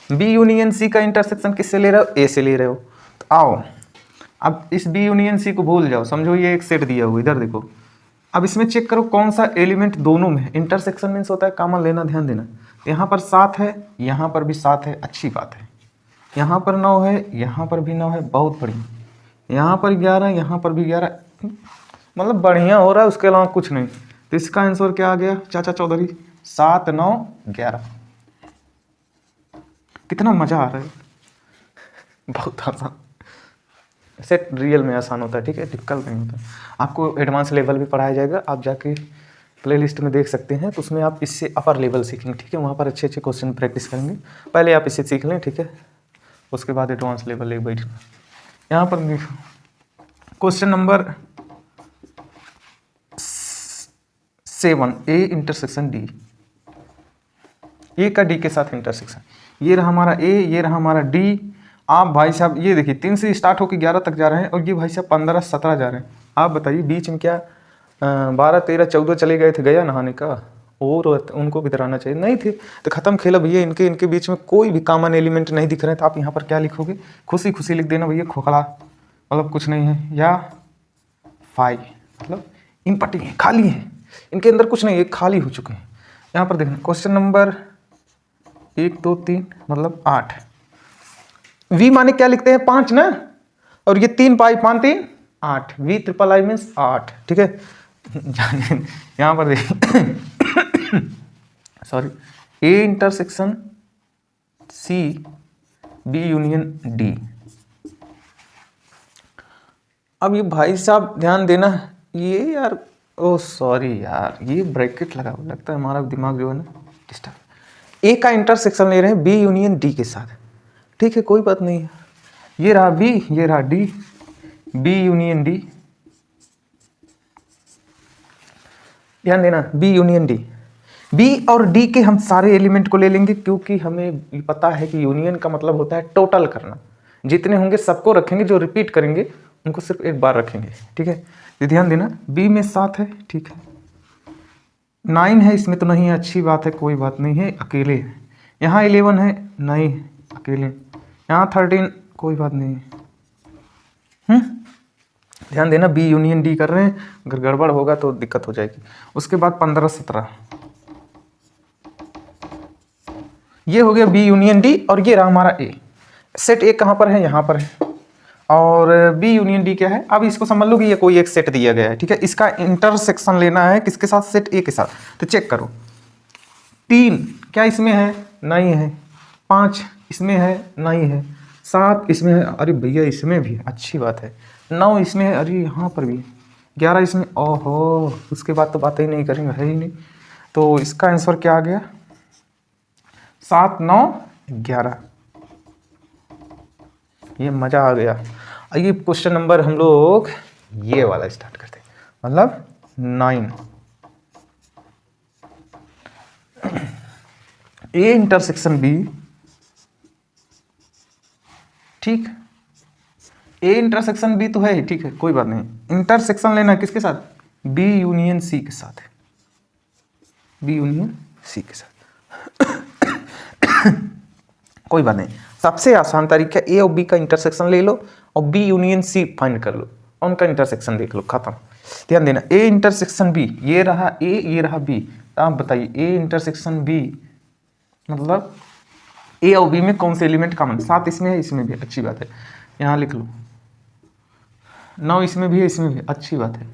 बी यूनियन सी का इंटरसेक्शन किससे ले रहे हो? ए से ले रहे हो। तो आओ अब इस बी यूनियन सी को भूल जाओ, समझो ये एक सेट दिया हुआ, इधर देखो। अब इसमें चेक करो कौन सा एलिमेंट दोनों में है। इंटरसेक्शन मीन्स होता है कॉमन लेना, ध्यान देना। यहाँ पर 7 है, यहाँ पर भी 7 है, अच्छी बात है। यहाँ पर 9 है, यहाँ पर भी 9 है, बहुत बढ़िया। यहाँ पर 11, यहाँ पर भी 11, मतलब बढ़िया हो रहा है, उसके अलावा कुछ नहीं। तो इसका आंसर क्या आ गया चाचा चौधरी? 7, 9, 11। कितना मजा आ रहा है, बहुत आसान। सेट रियल में आसान होता है, ठीक है, डिफिकल्ट नहीं होता। आपको एडवांस लेवल भी पढ़ाया जाएगा, आप जाके प्लेलिस्ट में देख सकते हैं, तो उसमें आप इससे अपर लेवल सीखेंगे, ठीक है। वहाँ पर अच्छे अच्छे क्वेश्चन प्रैक्टिस करेंगे। पहले आप इसे सीख लें, ठीक है, उसके बाद एडवांस लेवल ले बैठना। यहाँ पर question number 7, A intersection D. A का डी के साथ इंटरसेक्शन, ये रहा हमारा ए, ये रहा हमारा डी। आप भाई साहब ये देखिए 3 से स्टार्ट होकर 11 तक जा रहे हैं, और ये भाई साहब 15, 17 जा रहे हैं। आप बताइए बीच में क्या 12, 13, 14 चले गए थे गया नहाने का, और उनको भी डराना चाहिए नहीं थे, तो खत्म खेला भैया। इनके बीच में कोई भी कॉमन एलिमेंट नहीं दिख रहे हैं, तो आप यहाँ पर क्या लिखोगे? खुशी खुशी लिख देना भैया, खोखला मतलब कुछ नहीं है, या 5 मतलब इम्पटी है, खाली है, इनके अंदर कुछ नहीं है, खाली हो चुके हैं। यहाँ पर देखना क्वेश्चन नंबर 1, 2, 3 मतलब 8। वी माने क्या लिखते हैं? 5 ना, और ये 3 pi 5, 3, 8। We triple I means 8, ठीक है। यहाँ पर देखिए sorry, A intersection C, B union D. अब ये भाई साहब ध्यान देना, ये यार ओ सॉरी यार, ये ब्रैकेट लगा हुआ, लगता है हमारा दिमाग जो है ना डिस्टर्ब। ए का इंटरसेक्शन ले रहे हैं बी यूनियन डी के साथ, ठीक है, कोई बात नहीं है। ये रहा बी, ये रहा डी, बी यूनियन डी। ध्यान देना, बी यूनियन डी। बी और डी के हम सारे एलिमेंट को ले लेंगे, क्योंकि हमें पता है कि यूनियन का मतलब होता है टोटल करना। जितने होंगे सबको रखेंगे, जो रिपीट करेंगे उनको सिर्फ एक बार रखेंगे, ठीक है। तो ध्यान देना, बी में 7 है, ठीक है, 9 है, इसमें तो नहीं है, अच्छी बात है, कोई बात नहीं है, अकेले है। यहाँ 11 है, नहीं अकेले। यहाँ 13, कोई बात नहीं है। ध्यान देना, बी यूनियन डी कर रहे हैं, अगर गड़बड़ होगा तो दिक्कत हो जाएगी। उसके बाद 15, 17, ये हो गया बी यूनियन डी, और ये रहा हमारा ए। सेट ए कहाँ पर है? यहाँ पर है, और बी यूनियन डी क्या है? अब इसको समझ लो कि ये कोई एक सेट दिया गया है, ठीक है। इसका इंटरसेक्शन लेना है किसके साथ? सेट ए के साथ। तो चेक करो, 3 क्या इसमें है? नहीं है। 5 इसमें है? नहीं है। 7 इसमें है? अरे भैया इसमें भी है, अच्छी बात है। 9 इसमें है? अरे यहाँ पर भी। 11 इसमें? ओहो, उसके बाद तो बात ही नहीं करेंगे, है ही नहीं। तो इसका आंसर क्या आ गया? 7, 9, 11। ये मजा आ गया। आइए क्वेश्चन नंबर हम लोग ये वाला स्टार्ट करते हैं, मतलब 9। ए इंटरसेक्शन बी, ठीक, ए इंटरसेक्शन बी तो है ही, ठीक है, कोई बात नहीं। इंटरसेक्शन लेना है किसके साथ? बी यूनियन सी के साथ है, बी यूनियन सी के साथ। कोई बात नहीं, सबसे आसान तरीका ए और बी का इंटरसेक्शन ले लो, और बी यूनियन सी फाइंड कर लो, उनका इंटरसेक्शन देख लो, खत्म। ध्यान देना, ए इंटरसेक्शन बी, ये रहा ए, ये रहा बी। तो आप बताइए ए इंटरसेक्शन बी मतलब ए और बी में कौन से एलिमेंट कॉमन? 7 इसमें है, इसमें भी, अच्छी बात है, यहाँ लिख लो। 9 इसमें भी है, इसमें भी, अच्छी बात है,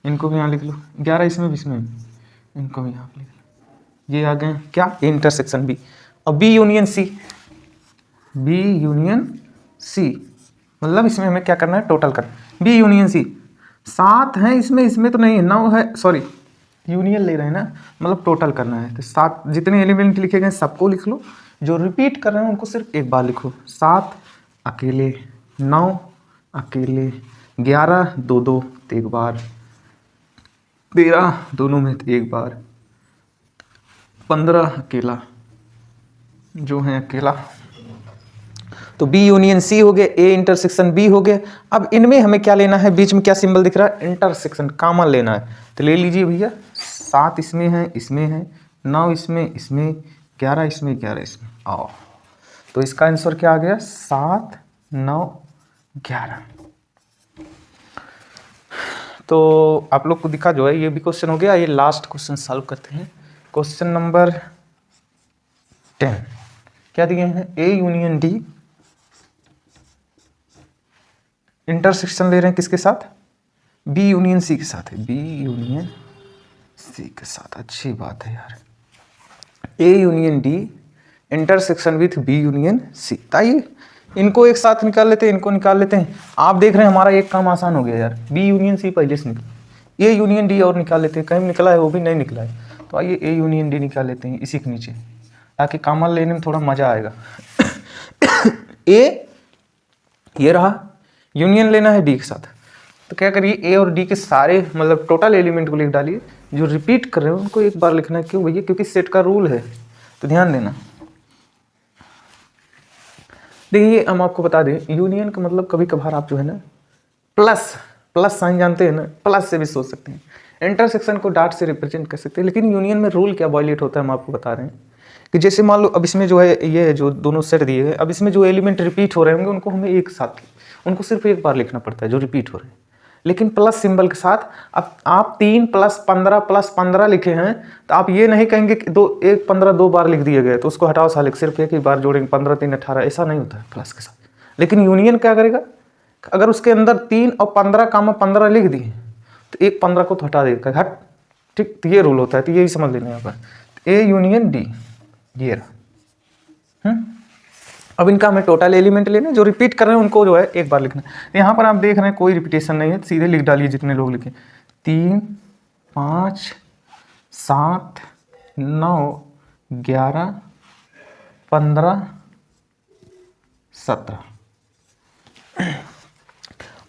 इनको भी यहाँ लिख लो। 11 इसमें भी, इसमें भी, इनको भी यहाँ लिख लो। ये आ गए क्या? A intersection B. और B union C, B union C मतलब इसमें हमें क्या करना है? टोटल करना। बी यूनियन सी 7 है इसमें, इसमें तो नहीं है, 9 है, सॉरी यूनियन ले रहे हैं ना, मतलब टोटल करना है। तो 7 जितने एलिमेंट लिखे गए सबको लिख लो, जो रिपीट कर रहे हैं उनको सिर्फ एक बार लिखो। 7 अकेले, 9 अकेले, 11 दो दो तो एक बार, 13 दोनों में तो एक बार, 15 अकेला जो है अकेला। तो बी यूनियन सी हो गया, ए इंटरसेक्शन बी हो गया। अब इनमें हमें क्या लेना है? बीच में क्या सिंबल दिख रहा है? इंटरसेक्शन, कॉमन लेना है। तो ले लीजिए भैया, 7 इसमें है, इसमें है, 9 इसमें, इसमें, 11 इसमें, 11 इसमें, आओ। तो इसका आंसर क्या आ गया? 7, 9, 11। तो आप लोग को दिखा जो है, ये भी क्वेश्चन हो गया। ये लास्ट क्वेश्चन सॉल्व करते हैं। क्वेश्चन नंबर 10 क्या दिए हैं? ए यूनियन डी इंटरसेक्शन ले रहे हैं किसके साथ, बी यूनियन सी के साथ है, बी यूनियन सी के साथ। अच्छी बात है यार। A union D intersection with B union C. आइए इनको एक साथ निकाल लेते हैं, इनको निकाल लेते हैं। आप देख रहे हैं हमारा एक काम आसान हो गया यार, बी यूनियन सी पहले से निकला, ए यूनियन डी और निकाल लेते हैं। कहीं निकला है, वो भी नहीं निकला है। तो आइए ए यूनियन डी निकाल लेते हैं इसी के नीचे, ताकि कॉमन लेने में थोड़ा मजा आएगा। ए ये रहा, यूनियन लेना है डी के साथ। तो क्या करिए, ए और डी के सारे मतलब टोटल एलिमेंट को लिख डालिए। जो रिपीट कर रहे हैं उनको एक बार लिखना है। क्यों भैया? क्योंकि सेट का रूल है, तो ध्यान देना। देखिए हम आपको बता दें, यूनियन का मतलब कभी कभार आप जो है ना प्लस साइन जानते हैं ना, प्लस से भी सोच सकते हैं। इंटरसेक्शन को डॉट से रिप्रेजेंट कर सकते हैं। लेकिन यूनियन में रूल क्या वायलेट होता है हम आपको बता रहे हैं कि जैसे मान लो अब इसमें जो है ये जो दोनों सेट दिए हैं, अब इसमें जो एलिमेंट रिपीट हो रहे होंगे उनको हमें एक साथ, उनको सिर्फ एक बार लिखना पड़ता है जो रिपीट हो रहे हैं। लेकिन प्लस सिंबल के साथ अब आप 3 + 15 लिखे हैं, तो आप ये नहीं कहेंगे कि 15 दो बार लिख दिए गए तो उसको हटाओ साले, सिर्फ एक ही बार जोड़ेंगे, 15 3 18, ऐसा नहीं होता है प्लस के साथ। लेकिन यूनियन क्या करेगा, अगर उसके अंदर 3 और 15 लिख दिए तो एक 15 को तो हटा देगा, हट। ठीक, तो ये रूल होता है, तो यही समझ लेना यहाँ पर। ए यूनियन डी ये रहा। अब इनका हमें टोटल एलिमेंट लेना है, जो रिपीट कर रहे हैं उनको जो है एक बार लिखना है। यहाँ पर आप देख रहे हैं कोई रिपीटेशन नहीं है, सीधे लिख डालिए जितने लोग लिखे। 3 5 7 9 11 15 17।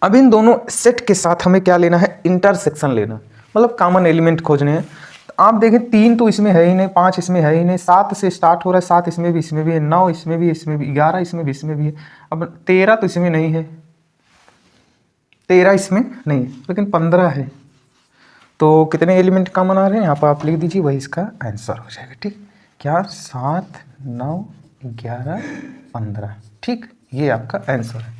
अब इन दोनों सेट के साथ हमें क्या लेना है, इंटरसेक्शन लेना, मतलब कॉमन एलिमेंट खोजने हैं। तो आप देखें 3 तो इसमें है ही नहीं, 5 इसमें है ही नहीं, 7 से स्टार्ट हो रहा है, 7 इसमें भी है, 9 इसमें भी, 11 इसमें भी है। अब 13 तो इसमें नहीं है, 13 इसमें नहीं है, लेकिन 15 है। तो कितने एलिमेंट कॉमन आ रहे हैं यहाँ पर आप लिख दीजिए, वही इसका आंसर हो जाएगा। ठीक, क्या 7 9 11 15। ठीक, ये आपका आंसर है।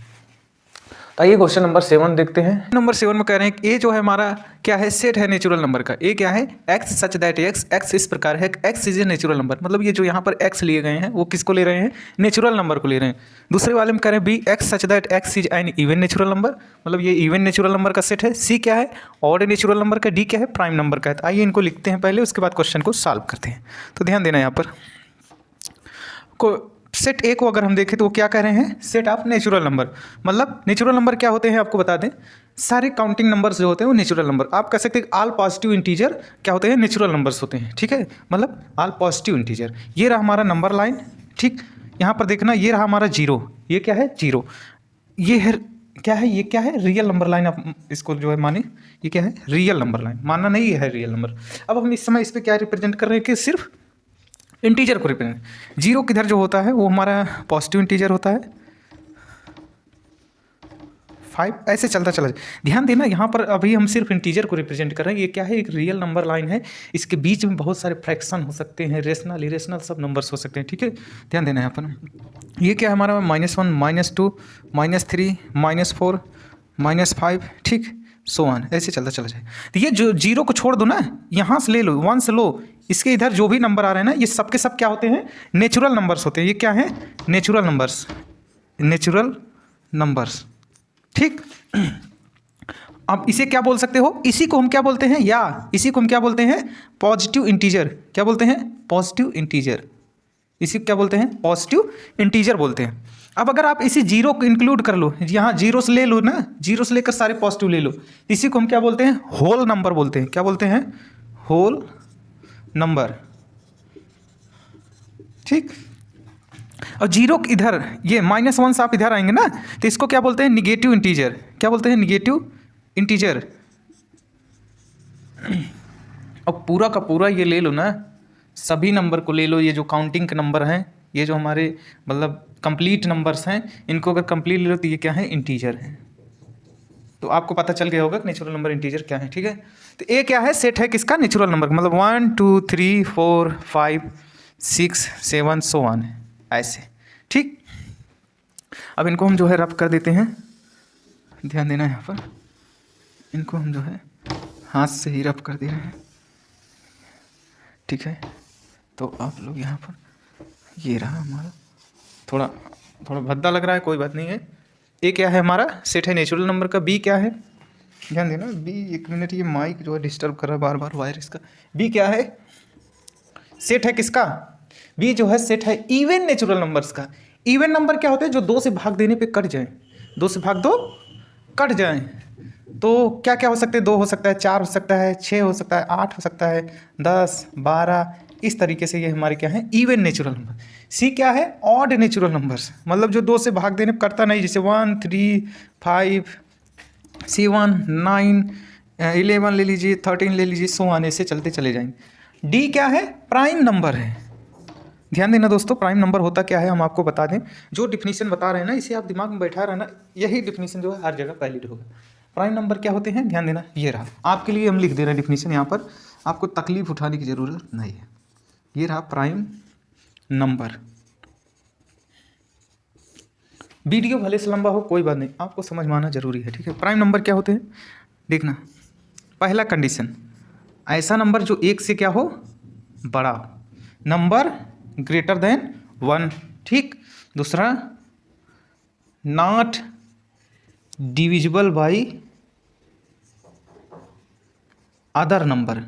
तो आइए क्वेश्चन नंबर 7 देखते हैं। नंबर 7 में कह रहे हैं कि ए जो है हमारा क्या है, सेट है नेचुरल नंबर का। ए क्या है, एक्स सच दैट एक्स इस प्रकार है, x is a natural number. मतलब ये जो यहाँ पर एक्स लिए गए हैं वो किसको ले रहे हैं, नेचुरल नंबर को ले रहे हैं। दूसरे वाले में कह रहे हैं B X such that X is an even natural number, मतलब ये इवन नेचुरल नंबर का सेट है। सी क्या है, ऑड नेचुरल नंबर का। डी क्या है, प्राइम नंबर का है। तो आइए इनको लिखते हैं पहले, उसके बाद क्वेश्चन को सॉल्व करते हैं। तो ध्यान देना यहाँ पर को सेट ए को अगर हम देखें तो वो क्या कह रहे हैं, सेट ऑफ नेचुरल नंबर। मतलब नेचुरल नंबर क्या होते हैं आपको बता दें, सारे काउंटिंग नंबर्स जो होते हैं वो नेचुरल नंबर। आप कह सकते हैं ऑल पॉजिटिव इंटीजर क्या होते हैं, नेचुरल नंबर्स होते हैं। ठीक है, मतलब ऑल पॉजिटिव इंटीजर। ये रहा हमारा नंबर लाइन। ठीक, यहाँ पर देखना, ये रहा हमारा 0, ये क्या है 0, ये है क्या है, ये क्या है रियल नंबर लाइन। आप इसको जो है माने, ये क्या है रियल नंबर लाइन, मानना नहीं है रियल नंबर। अब हम इस समय इस पर क्या रिप्रेजेंट कर रहे हैं कि सिर्फ इंटीजर को रिप्रेजेंट। 0 किधर जो होता है वो हमारा पॉजिटिव इंटीजर होता है, 5 ऐसे चलता चला जाए। ध्यान देना यहाँ पर अभी हम सिर्फ इंटीजर को रिप्रेजेंट कर रहे हैं। ये क्या है, एक रियल नंबर लाइन है, इसके बीच में बहुत सारे फ्रैक्शन हो सकते हैं, रेशनल इरेशनल सब नंबर्स हो सकते हैं। ठीक है, ध्यान देना यहाँ पर। ये क्या है हमारा -1 -2 -3 -4 -5, ठीक, सो ऑन, ऐसे चलता चला जाए। तो ये जो 0 को छोड़ दो ना, यहाँ से ले लो, 1 से लो, इसके इधर जो भी नंबर आ रहे हैं ना, ये सब के सब क्या होते हैं, नेचुरल नंबर्स होते हैं। ये क्या है, नेचुरल नंबर्स, नेचुरल नंबर्स। ठीक, अब इसे क्या बोल सकते हो, इसी को हम क्या बोलते हैं, या इसी को हम क्या बोलते हैं, पॉजिटिव इंटीजर। क्या बोलते हैं, पॉजिटिव इंटीजर। इसी को क्या बोलते हैं, पॉजिटिव इंटीजर बोलते हैं। अब अगर आप इसी 0 को इंक्लूड कर लो, यहाँ 0 से ले लो ना, 0 से लेकर सारे पॉजिटिव ले लो, इसी को हम क्या बोलते हैं, होल नंबर बोलते हैं। क्या बोलते हैं, होल नंबर। ठीक, और 0 इधर, ये -1 से आप इधर आएंगे ना, तो इसको क्या बोलते हैं, निगेटिव इंटीजर। क्या बोलते हैं, निगेटिव इंटीजर। अब पूरा का पूरा ये ले लो ना, सभी नंबर को ले लो, ये जो काउंटिंग के नंबर हैं, ये जो हमारे मतलब कंप्लीट नंबर्स हैं, इनको अगर कंप्लीट ले लो तो ये क्या है, इंटीजर है। तो आपको पता चल गया होगा कि नेचुरल नंबर इंटीजर क्या है। ठीक है, तो ए क्या है, सेट है किसका, नेचुरल नंबर, मतलब 1 2 3 4 5 6 7 सो ऑन है, ऐसे। ठीक, अब इनको हम जो है रफ कर देते हैं। ध्यान देना यहाँ पर, इनको हम जो है हाथ से ही रफ कर दे रहे हैं। ठीक है, तो आप लोग यहाँ पर, ये रहा हमारा, थोड़ा भद्दा लग रहा है, कोई बात नहीं है, ए क्या है हमारा सेट है नेचुरल नंबर का, बी क्या है, ध्यान देना बी, एक मिनट ये माइक जो है डिस्टर्ब कर रहा है बार बार वायरस का। बी क्या है, सेट है किसका, बी जो है सेट है इवन नेचुरल नंबर्स का। इवन नंबर क्या होते हैं, जो 2 से भाग देने पे कट जाए, 2 से भाग 2 कट जाए। तो क्या क्या हो सकते हैं, 2 हो सकता है, 4 हो सकता है, 6 हो सकता है, 8 हो सकता है, 10, 12, इस तरीके से ये हमारे क्या है इवन नेचुरल नंबर। सी क्या है, ऑड नेचुरल नंबर्स, मतलब जो 2 से भाग देने पे कटता नहीं, जैसे 1, 3, 5, 7, 9, 11 ले लीजिए, 13 ले लीजिए, सो आने से चलते चले जाएंगे। डी क्या है, प्राइम नंबर है। ध्यान देना दोस्तों, प्राइम नंबर होता क्या है हम आपको बता दें, जो डिफिनीशन बता रहे हैं ना इसे आप दिमाग में बैठा रहना, यही डिफिनीशन जो है हर जगह वैलिड होगा। प्राइम नंबर क्या होते हैं, ध्यान देना, ये रहा आपके लिए हम लिख दे रहे हैं डिफिनीशन, यहाँ पर आपको तकलीफ उठाने की ज़रूरत नहीं है। ये रहा प्राइम नंबर। वीडियो भले से लंबा हो कोई बात नहीं, आपको समझ में आना जरूरी है, ठीक है। प्राइम नंबर क्या होते हैं, देखना, पहला कंडीशन, ऐसा नंबर जो 1 से क्या हो, बड़ा, नंबर ग्रेटर देन 1, ठीक। दूसरा, not divisible by other number,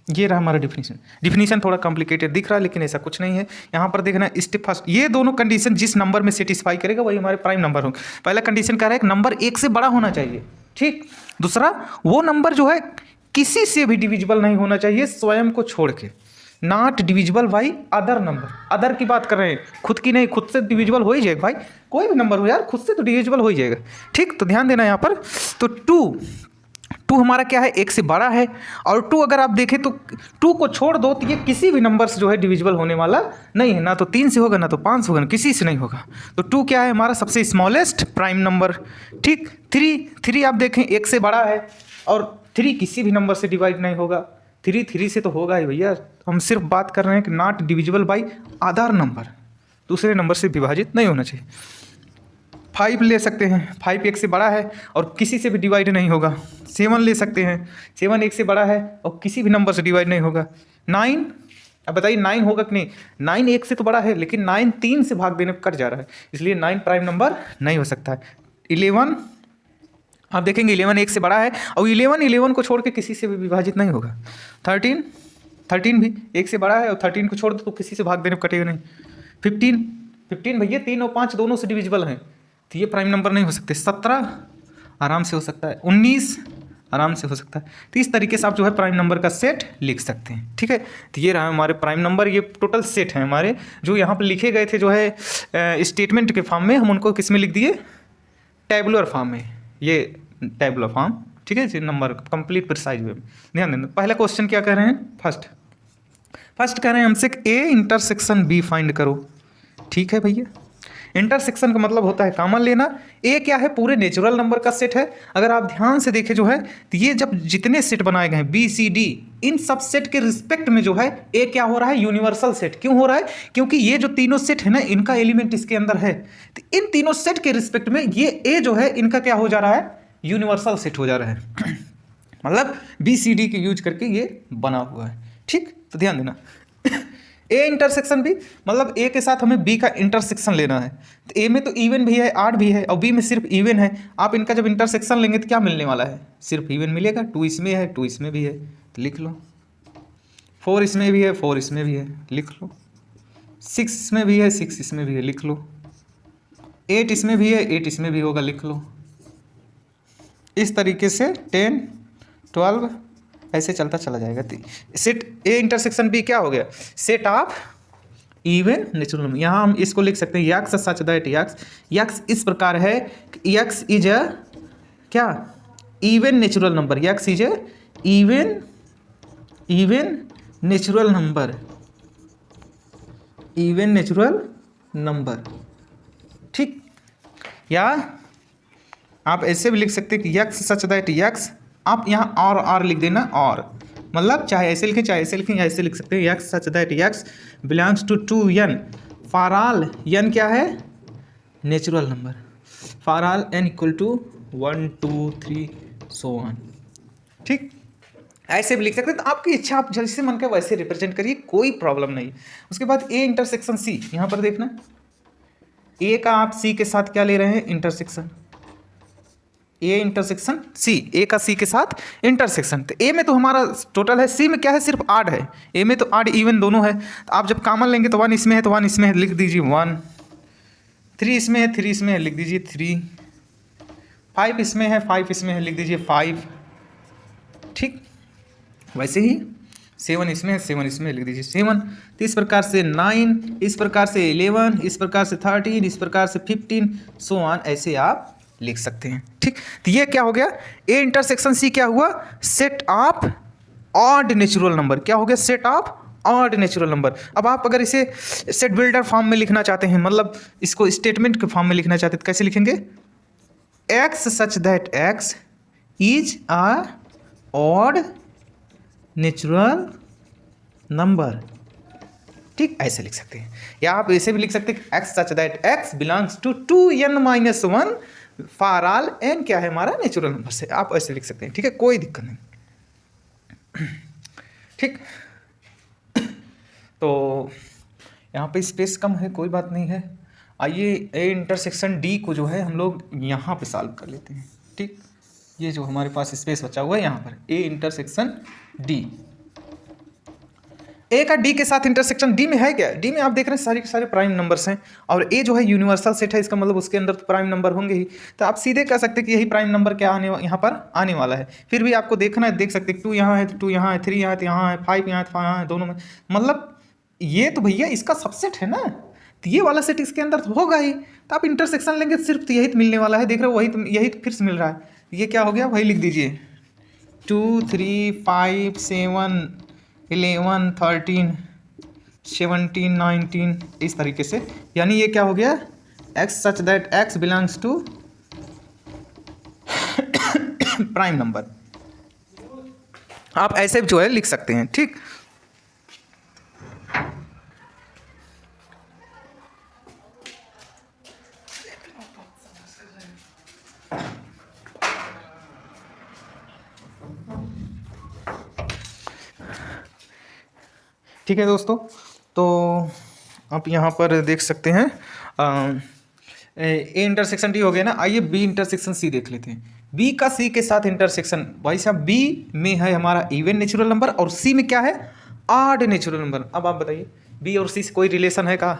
ये रहा हमारा डिफिनीशन। डिफिनीशन थोड़ा कॉम्प्लिकेटेड दिख रहा है लेकिन ऐसा कुछ नहीं है। यहाँ पर देखना स्टेप फर्स्ट, ये दोनों कंडीशन जिस नंबर में सेटिस्फाई करेगा वही हमारे प्राइम नंबर होंगे। पहला कंडीशन कह रहा है नंबर 1 से बड़ा होना चाहिए, ठीक। दूसरा, वो नंबर जो है किसी से भी डिविजिबल नहीं होना चाहिए स्वयं को छोड़ के, not divisible by other number. Other की बात कर रहे हैं, खुद की नहीं, खुद से डिविजिबल हो ही जाएगा भाई, कोई भी नंबर हो यार, खुद से तो डिविजिबल हो ही जाएगा, ठीक। तो ध्यान देना यहाँ पर, तो 2 हमारा क्या है, 1 से बड़ा है, और 2 अगर आप देखें तो 2 को छोड़ दो तो ये किसी भी नंबर से जो है डिविजिबल होने वाला नहीं है, ना तो 3 से होगा, ना तो 5 से होगा, ना किसी से नहीं होगा। तो 2 क्या है हमारा सबसे स्मॉलेस्ट प्राइम नंबर, ठीक। 3 आप देखें 1 से बड़ा है, और 3 किसी भी नंबर से डिवाइड नहीं होगा, 3 से तो होगा ही भैया। हम सिर्फ बात कर रहे हैं कि not divisible by other number, दूसरे नंबर से विभाजित नहीं होना चाहिए। 5 ले सकते हैं, 5 1 से बड़ा है और किसी से भी डिवाइड नहीं होगा। 7 ले सकते हैं, 7 1 से बड़ा है और किसी भी नंबर से डिवाइड नहीं होगा। 9, अब बताइए 9 होगा कि नहीं, 9 1 से तो बड़ा है लेकिन 9 3 से भाग देने पर कट जा रहा है, इसलिए 9 प्राइम नंबर नहीं हो सकता है। 11 आप देखेंगे 11 1 से बड़ा है और 11 को छोड़ के किसी से भी विभाजित नहीं होगा। 13 भी 1 से बड़ा है और 13 को छोड़ दो तो किसी से भाग देने पर कटेगा नहीं। 15 भैया 3 और 5 दोनों से डिविजिबल हैं तो ये प्राइम नंबर नहीं हो सकते। 17 आराम से हो सकता है, 19 आराम से हो सकता है। तो इस तरीके से आप जो है प्राइम नंबर का सेट लिख सकते हैं, ठीक है। तो ये रहा हमारे प्राइम नंबर, ये टोटल सेट है हमारे जो यहाँ पर लिखे गए थे जो है स्टेटमेंट के फॉर्म में, हम उनको किस में लिख दिए, टैबुलर फॉर्म में, ये टैबुलर फॉर्म, ठीक है जी, नंबर कंप्लीट प्रिसाइज वे में। ध्यान देना, पहला क्वेश्चन क्या कह रहे हैं, फर्स्ट कह रहे हैं हमसे ए इंटरसेक्शन बी फाइंड करो, ठीक है भैया। इंटरसेक्शन का मतलब होता है कॉमन लेना। ए क्या है, पूरे नेचुरल नंबर का सेट है। अगर आप ध्यान से देखें जो है तो ये जब जितने सेट बनाए गए हैं बी सी डी, इन सब सेट के रिस्पेक्ट में जो है ए क्या हो रहा है, यूनिवर्सल सेट। क्यों हो रहा है, क्योंकि ये जो तीनों सेट है ना इनका एलिमेंट इसके अंदर है, तो इन तीनों सेट के रिस्पेक्ट में ये ए जो है इनका क्या हो जा रहा है, यूनिवर्सल सेट हो जा रहा है मतलब बी सी डी के यूज करके ये बना हुआ है, ठीक। तो ध्यान देना ए इंटरसेक्शन बी, मतलब ए के साथ हमें बी का इंटरसेक्शन लेना है। तो ए में तो इवन भी है, आड भी है, और बी में सिर्फ इवन है। आप इनका जब इंटरसेक्शन लेंगे तो क्या मिलने वाला है, सिर्फ इवन मिलेगा। 2 इसमें है, 2 इसमें भी है, तो लिख लो। 4 इसमें भी है, 4 इसमें भी है, लिख लो। 6 इसमें भी है, 6 इसमें भी है, लिख लो। 8 इसमें भी है, 8 इसमें भी होगा, लिख लो। इस तरीके से 10 12 ऐसे चलता चला जाएगा। सेट ए इंटरसेक्शन बी क्या हो गया, set of even natural number. यहाँ हम इसको लिख सकते हैं यक्स सच दैट यक्स इस प्रकार है कि यक्स इज अ क्या, even natural number. X is a even natural number, even natural number, ठीक। या आप ऐसे भी लिख सकते हैं कि यक्स सच दैट यक्स, आप यहाँ और लिख देना, और मतलब चाहे ऐसे लिखें चाहे ऐसे लिखें या ऐसे लिख सकते हैं, X such that X belongs to 2n for all n क्या है, natural number, for all n equal to 1 2 3 so on, ठीक। ऐसे भी लिख सकते हैं, तो आपकी इच्छा, आप जैसे मन करे वैसे रिप्रेजेंट करिए, कोई प्रॉब्लम नहीं। उसके बाद ए इंटरसेक्शन सी, यहाँ पर देखना ए का आप सी के साथ क्या ले रहे हैं, इंटरसेक्शन। ए इंटरसेक्शन सी, ए का सी के साथ इंटरसेक्शन। तो ए में तो हमारा टोटल है, सी में क्या है, सिर्फ आड है। ए में तो आड इवन दोनों है, तो आप जब कॉमन लेंगे तो 1 इसमें है तो 1 इसमें है, लिख दीजिए 1। 3 इसमें है, 3 इसमें है, लिख दीजिए 3। 5 इसमें है, 5 इसमें है, लिख दीजिए 5। ठीक, वैसे ही 7 इसमें है, 7 इसमें है, लिख दीजिए 7। तो इस प्रकार से 9, इस प्रकार से 11, इस प्रकार से 13, इस प्रकार से 15, सो ऑन, ऐसे आप लिख सकते हैं। ठीक, तो ये क्या हो गया, ए इंटरसेक्शन सी क्या हुआ, set of odd natural number. क्या हो गया, set of odd natural number. अब आप अगर इसे सेट बिल्डर फॉर्म में लिखना चाहते हैं, मतलब इसको स्टेटमेंट के फॉर्म में लिखना चाहते हैं, तो कैसे लिखेंगे, x such that X is a odd natural number. ठीक, ऐसे लिख सकते हैं, या आप ऐसे भी लिख सकते हैं, X such that X belongs to 2n-1 for all n क्या है हमारा, नेचुरल नंबर से। आप ऐसे लिख सकते हैं, ठीक है, कोई दिक्कत नहीं। ठीक, तो यहाँ पे स्पेस कम है, कोई बात नहीं है। आइए ए इंटरसेक्शन डी को जो है हम लोग यहाँ पे सॉल्व कर लेते हैं। ठीक, ये जो हमारे पास स्पेस बचा हुआ है यहाँ पर, ए इंटरसेक्शन डी। ए का डी के साथ इंटरसेक्शन, डी में है क्या, डी में आप देख रहे हैं सारे के सारे प्राइम नंबर्स हैं, और ए जो है यूनिवर्सल सेट है, इसका मतलब उसके अंदर तो प्राइम नंबर होंगे ही। तो आप सीधे कह सकते हैं कि यही प्राइम नंबर क्या आने यहाँ पर आने वाला है। फिर भी आपको देखना है, देख सकते हैं 2 यहाँ है तो 2 यहाँ है, 3 यहाँ है तो यहाँ है, 5 यहाँ है तो यहाँ है, दोनों में, मतलब ये तो भैया इसका सबसेट है ना, तो ये वाला सेट इसके अंदर तो होगा ही। तो आप इंटरसेक्शन लेंगे सिर्फ तो यही तो मिलने वाला है, देख रहे हो, वही तो यही तो फिर से मिल रहा है। ये क्या हो गया, वही लिख दीजिए 2 3 5 7 11 13 17 19, इस तरीके से। यानी ये क्या हो गया, X such that X belongs to prime number. आप ऐसे जो है लिख सकते हैं। ठीक, ठीक है दोस्तों, तो आप यहाँ पर देख सकते हैं ए इंटरसेक्शन डी हो गया ना। आइए बी इंटरसेक्शन सी देख लेते हैं। बी का सी के साथ इंटरसेक्शन, भाई साहब बी में है हमारा इवन नेचुरल नंबर और सी में क्या है, ऑड नेचुरल नंबर। अब आप बताइए बी और सी से कोई रिलेशन है का,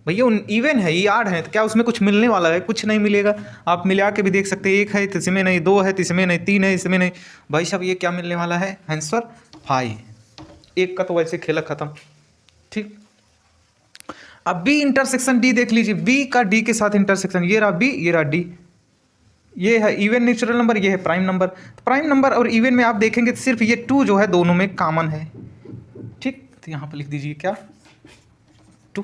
भैया उन इवन है, ये आड है, तो क्या उसमें कुछ मिलने वाला है, कुछ नहीं मिलेगा। आप मिला के भी देख सकते हैं, 1 है तो इसमें नहीं, 2 है तो इसमें नहीं, 3 है इसमें नहीं, भाई साहब ये क्या मिलने वाला है, आंसर 5। 1 का तो वैसे खेला खत्म। ठीक, अब बी इंटरसेक्शन डी देख लीजिए, बी का डी के साथ इंटरसेक्शन, ये रहा बी, ये रहा डी, ये है इवन नेचुरल नंबर, ये है प्राइम नंबर। तो प्राइम नंबर और इवन में आप देखेंगे तो सिर्फ ये 2 जो है दोनों में कॉमन है। ठीक, तो यहाँ पर लिख दीजिए क्या, 2,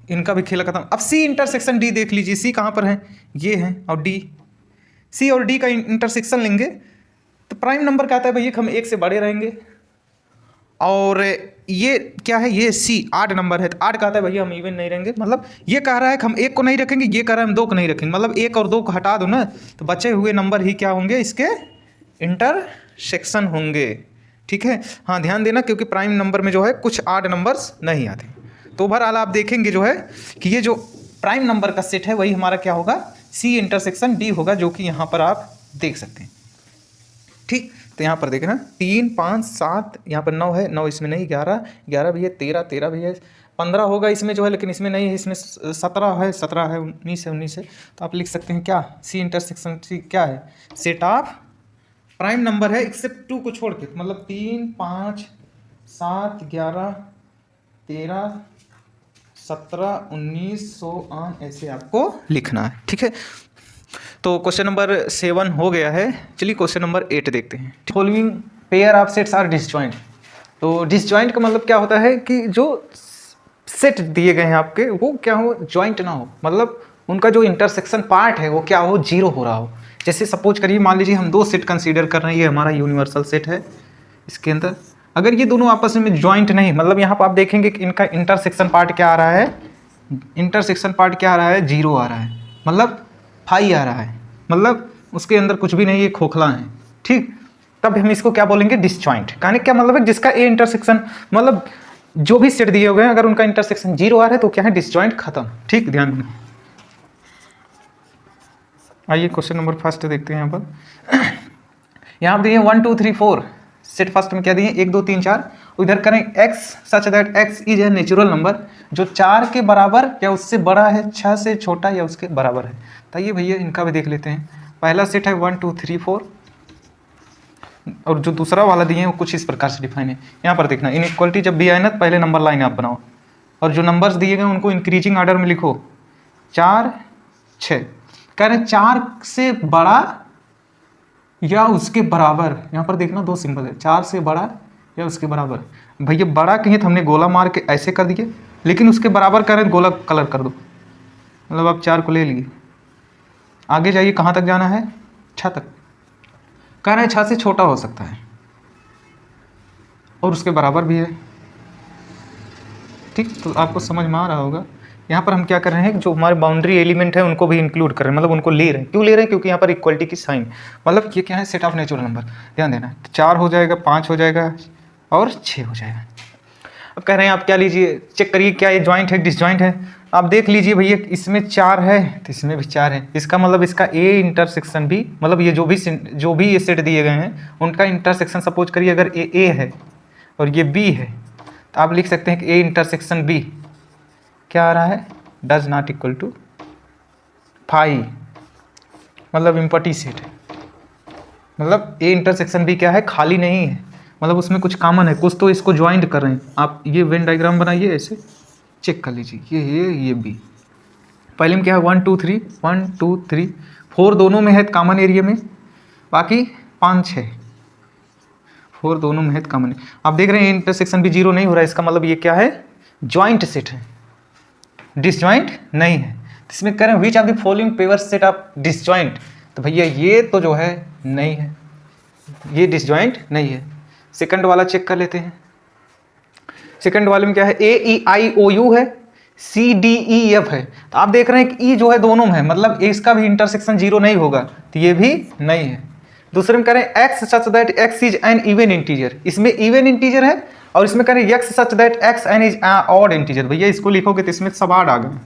इनका भी खेला खत्म। अब सी इंटरसेक्शन डी देख लीजिए, सी कहाँ पर है, ये है, और डी, सी और डी का इंटरसेक्शन लेंगे तो प्राइम नंबर क्या आता है भैया, हम 1 से बड़े रहेंगे, और ये क्या है, ये सी आड नंबर है, तो आड कहता है भैया हम इवन नहीं रहेंगे, मतलब ये कह रहा है कि हम 1 को नहीं रखेंगे, ये कह रहा है हम 2 को नहीं रखेंगे, मतलब 1 और 2 को हटा दो ना, तो बचे हुए नंबर ही क्या होंगे, इसके इंटरसेक्शन होंगे। ठीक है, हाँ ध्यान देना, क्योंकि प्राइम नंबर में जो है कुछ आड नंबर्स नहीं आते। तो ओवरऑल आप देखेंगे जो है कि ये जो प्राइम नंबर का सेट है वही हमारा क्या होगा, सी इंटरसेक्शन डी होगा, जो कि यहाँ पर आप देख सकते हैं। ठीक, तो यहाँ पर देखना 3 5 7, यहाँ पर 9 है, 9 इसमें नहीं, 11 भी है, 13 भी है, 15 होगा इसमें जो है, लेकिन इसमें नहीं है, इसमें 17 है, 19 है। तो आप लिख सकते हैं क्या, सी इंटरसेक्शन सी क्या है, सेट ऑफ प्राइम नंबर है एक्सेप्ट 2 को छोड़ के, मतलब 3 5 7 11 13 17 19 100 ऐसे आपको लिखना है। ठीक है, तो क्वेश्चन नंबर 7 हो गया है। चलिए क्वेश्चन नंबर 8 देखते हैं। Following pair of sets are disjoint. तो डिसजॉइंट का मतलब क्या होता है कि जो सेट दिए गए हैं आपके वो क्या हो, जॉइंट ना हो, मतलब उनका जो इंटरसेक्शन पार्ट है वो क्या हो, 0 हो रहा हो। जैसे सपोज करिए, मान लीजिए हम 2 सेट कंसीडर कर रहे हैं, ये हमारा यूनिवर्सल सेट है, इसके अंदर अगर ये दोनों आपस में जॉइंट नहीं, मतलब यहाँ पर आप देखेंगे कि इनका इंटरसेक्शन पार्ट क्या आ रहा है, इंटरसेक्शन पार्ट क्या आ रहा है, 0 आ रहा है, मतलब 5 आ रहा है, मतलब उसके अंदर कुछ भी नहीं, ये खोखला है। ठीक, तब हम इसको क्या बोलेंगे, डिसजॉइंट। कहने क्या मतलब है, जिसका ए इंटरसेक्शन मतलब जो भी सेट दिए हुए हैं अगर उनका इंटरसेक्शन 0 आ रहा है तो क्या है, डिसजॉइंट खत्म। ठीक, ध्यान देना। आइए क्वेश्चन नंबर फर्स्ट देखते हैं। यहाँ पर यहाँ दिए 1 2 3 4 सेट फर्स्ट में क्या दिए 1 2 3 4। इधर करें x such that x is a natural number जो 4 के बराबर या उससे बड़ा है, 6 से छोटा या उसके बराबर है। तो ये भैया इनका भी देख लेते हैं। पहला सेट है 1 2 3 4 और जो दूसरा वाला दिए हैं वो कुछ इस प्रकार से डिफाइन है। यहाँ पर देखना, इनइक्वालिटी जब भी आए ना तो पहले नंबर लाइन आप बनाओ और जो नंबर्स दिए गए उनको इंक्रीजिंग ऑर्डर में लिखो। 4 6 कह रहे हैं 4 से बड़ा या उसके बराबर। यहाँ पर देखना 2 सिंबल है, 4 से बड़ा या उसके बराबर। भैया बड़ा कहिए तो हमने गोला मार के ऐसे कर दिए, लेकिन उसके बराबर करें तो गोला कलर कर दो। मतलब आप 4 को ले लिए, आगे जाइए कहाँ तक जाना है, 6 तक। कह रहे हैं 6 से छोटा हो सकता है और उसके बराबर भी है। ठीक, तो आपको समझ में आ रहा होगा। यहाँ पर हम क्या कर रहे हैं, जो हमारे बाउंड्री एलिमेंट है उनको भी इंक्लूड कर रहे हैं, मतलब उनको ले रहे हैं। क्यों ले रहे हैं, क्योंकि यहाँ पर इक्वलिटी की साइन, मतलब ये क्या है, सेट ऑफ नेचुरल नंबर। ध्यान देना, 4 हो जाएगा, 5 हो जाएगा और 6 हो जाएगा। अब कह रहे हैं आप क्या लीजिए, चेक करिए क्या ये जॉइंट है डिसजॉइंट है। आप देख लीजिए भैया, इसमें 4 है तो इसमें भी 4 है। इसका मतलब इसका ए इंटरसेक्शन भी, मतलब ये जो भी ये सेट दिए गए हैं उनका इंटरसेक्शन सपोज करिए अगर ए है और ये बी है तो आप लिख सकते हैं कि ए इंटरसेक्शन बी क्या आ रहा है, डज नॉट इक्वल टू 5, मतलब इम्पटी सेट है। मतलब ए इंटरसेक्शन बी क्या है, खाली नहीं है, मतलब उसमें कुछ कॉमन है, कुछ तो इसको ज्वाइंट कर रहे हैं। आप ये वेन डायग्राम बनाइए, ऐसे चेक कर लीजिए, ये बी। पहले में क्या है 1 2 3 1 2 3 4 दोनों में है कॉमन एरिया में, बाकी 5 6 4 दोनों में है कॉमन। आप देख रहे हैं इंटरसेक्शन भी 0 नहीं हो रहा है, इसका मतलब ये क्या है, ज्वाइंट सेट है, डिसजॉइंट नहीं है। इसमें कह रहे हैं which of the following pair set of disjoint, तो भैया ये तो जो है नहीं है, ये डिसजॉइंट नहीं है। सेकंड वाला चेक कर लेते हैं। सेकंड वाले में क्या है, ए ई आई ओ यू है, सी डी ई एफ है। तो आप देख रहे हैं कि ई जो है दोनों में है, मतलब इसका भी इंटरसेक्शन 0 नहीं होगा, तो ये भी नहीं है। दूसरे में कह रहे हैं X such that X is an even integer, इसमें इवन इंटीजर है। और इसमें कह रहे हैं X such that X an is odd integer, भैया इसको लिखोगे तो इसमें सब ऑड आ गए।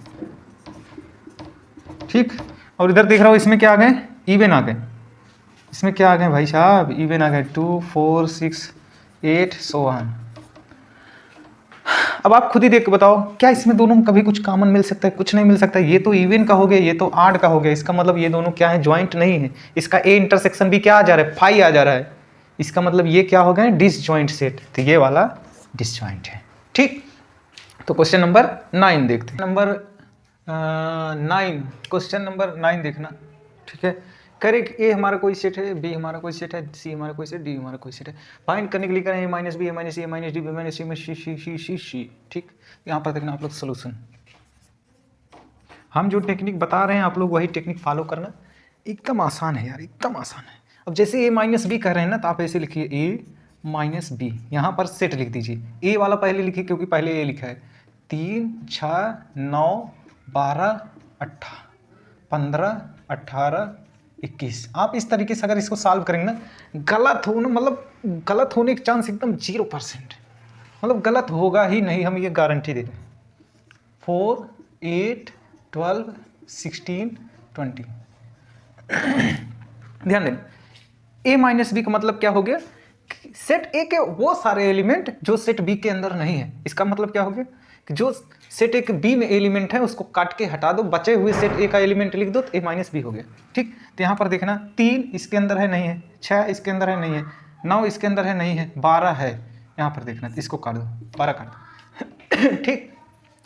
ठीक, और इधर देख रहा हूँ इसमें क्या आ गए, इवन आ गए। इसमें क्या आ गए भाई साहब, इवन आ गए 2 4 6 8 सो ऑन। अब आप खुद ही देख के बताओ, क्या इसमें दोनों में कभी कुछ कॉमन मिल सकता है, कुछ नहीं मिल सकता। ये तो इवन का हो गया, ये तो ऑड का हो गया, इसका मतलब ये दोनों क्या है, ज्वाइंट नहीं है। इसका ए इंटरसेक्शन भी क्या आ जा रहा है, 5 आ जा रहा है, इसका मतलब ये क्या हो गया, डिसजॉइंट सेट, तो ये वाला डिसजॉइंट है। ठीक, तो क्वेश्चन नंबर 9 देखते हैं। नंबर 9, क्वेश्चन नंबर 9 देखना। ठीक है, करेक्ट, ए हमारा कोई सेट है, बी हमारा कोई सेट है, सी हमारा कोई सेट, डी हमारा कोई सेट है। फाइंड करने के लिए करें ए माइनस बी, ए माइनस सी, ए माइनस डी, बी माइनस सी में सी सी सी सी सी। ठीक, यहाँ पर देखना आप लोग सोल्यूशन। हम जो टेक्निक बता रहे हैं आप लोग वही टेक्निक फॉलो करना, एकदम आसान है यार, एकदम आसान है। अब जैसे ए माइनस बी कर रहे हैं ना, तो आप ऐसे लिखिए ए माइनस बी, यहाँ पर सेट लिख दीजिए। ए वाला पहले लिखिए क्योंकि पहले ए लिखा है, 3 6 9 12 18 15 18 21। आप इस तरीके से अगर इसको सॉल्व करेंगे ना, गलत होना मतलब गलत होने के चांस एकदम 0%, मतलब गलत होगा ही नहीं, हम ये गारंटी दे रहे हैं। 4 8 12 16 20। ध्यान देना, ए माइनस बी का मतलब क्या हो गया, सेट ए के वो सारे एलिमेंट जो सेट बी के अंदर नहीं है। इसका मतलब क्या हो गया कि जो सेट ए के बी में एलिमेंट है उसको काट के हटा दो, बचे हुए सेट ए का एलिमेंट लिख दो, तो ए माइनस बी हो गया। ठीक, तो यहाँ पर देखना 3 इसके अंदर है नहीं है, 6 इसके अंदर है नहीं है, 9 इसके अंदर है नहीं है, 12 है। यहाँ पर देखना, इसको काट दो, 12 काट दो। ठीक,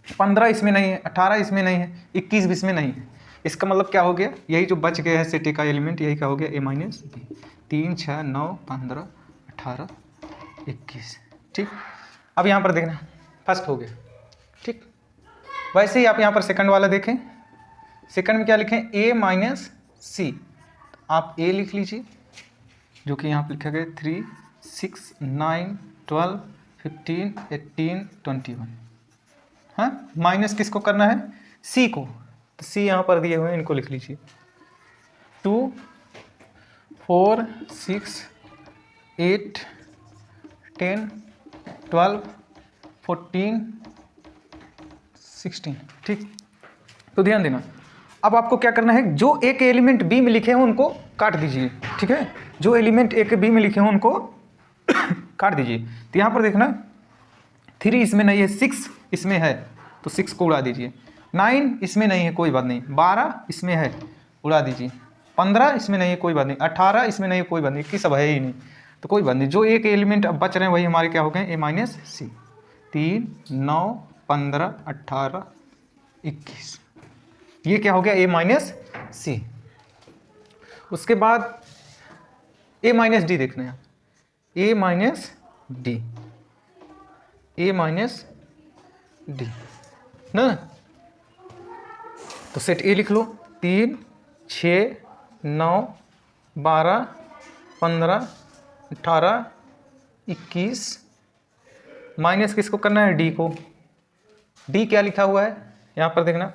15 इसमें नहीं है, 18 इसमें नहीं है, 21 भी इसमें नहीं है। इसका मतलब क्या हो गया, यही जो बच गया है सेट ए का एलिमेंट, यही क्या हो गया, ए माइनस बी। 3 6 9 15 18 21। ठीक, अब यहाँ पर देखना फर्स्ट हो गया। ठीक, वैसे ही आप यहाँ पर सेकंड वाला देखें। सेकंड में क्या लिखें, ए माइनस सी, आप ए लिख लीजिए जो कि यहाँ पर लिखा गया 3 6 9 12 15 18 21। हाँ, माइनस किसको करना है, सी को, तो सी यहाँ पर दिए हुए हैं, इनको लिख लीजिए। 2 4 6 8 10 12 14 16। ठीक, तो ध्यान देना। अब आपको क्या करना है, जो ए के एलिमेंट बी में लिखे हैं उनको काट दीजिए। ठीक है, जो एलिमेंट ए के बी में लिखे हैं उनको काट दीजिए। तो यहाँ पर देखना 3 इसमें नहीं है, 6 इसमें है तो 6 को उड़ा दीजिए। 9 इसमें नहीं है, कोई बात नहीं। 12 इसमें है, उड़ा दीजिए। 15 इसमें नहीं है, कोई बात नहीं। 18 इसमें नहीं है, कोई बात नहीं। 21 अब है ही नहीं तो कोई बात नहीं। जो एक एलिमेंट अब बच रहे हैं वही हमारे क्या हो गए, ए माइनस सी। 3 9 15 18 21, ये क्या हो गया, ए माइनस सी। उसके बाद ए माइनस डी देखना है, ए माइनस डी, ए माइनस डी ना। तो सेट ए लिख लो। 3 6 9 12 15 18 21, माइनस किसको करना है, डी को। डी क्या लिखा हुआ है यहाँ पर देखना,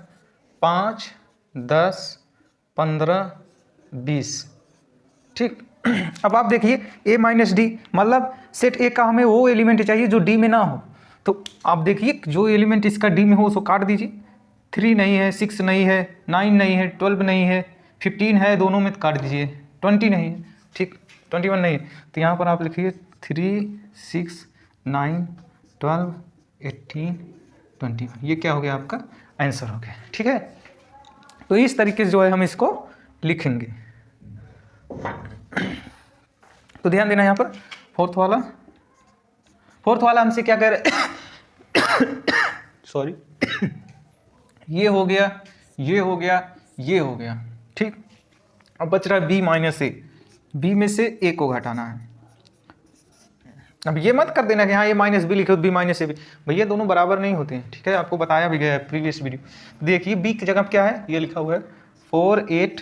5 10 15 20। ठीक, अब आप देखिए ए माइनस डी मतलब सेट ए का हमें वो एलिमेंट चाहिए जो डी में ना हो। तो आप देखिए जो एलिमेंट इसका डी में हो उसको काट दीजिए। 3 नहीं है, 6 नहीं है, 9 नहीं है, 12 नहीं है, 15 है, दोनों में काट दीजिए। 20 नहीं है, ठीक, 21 नहीं है। तो यहाँ पर आप लिखिए 3 6 9 12 18 21, ये क्या हो गया आपका आंसर हो गया। ठीक है, तो इस तरीके से जो है हम इसको लिखेंगे। तो ध्यान देना यहाँ पर फोर्थ वाला हमसे क्या कह रहे सॉरी ये हो गया, ये हो गया, ये हो गया। ठीक, अब बच रहा है बी माइनस ए। बी में से ए को घटाना है। अब ये मत कर देना कि हाँ ये माइनस बी लिखे हो, बी माइनस ए बी, भैया दोनों बराबर नहीं होते हैं। ठीक है, आपको बताया भी गया है प्रीवियस वीडियो। देखिए बी की जगह क्या है, ये लिखा हुआ है 4 8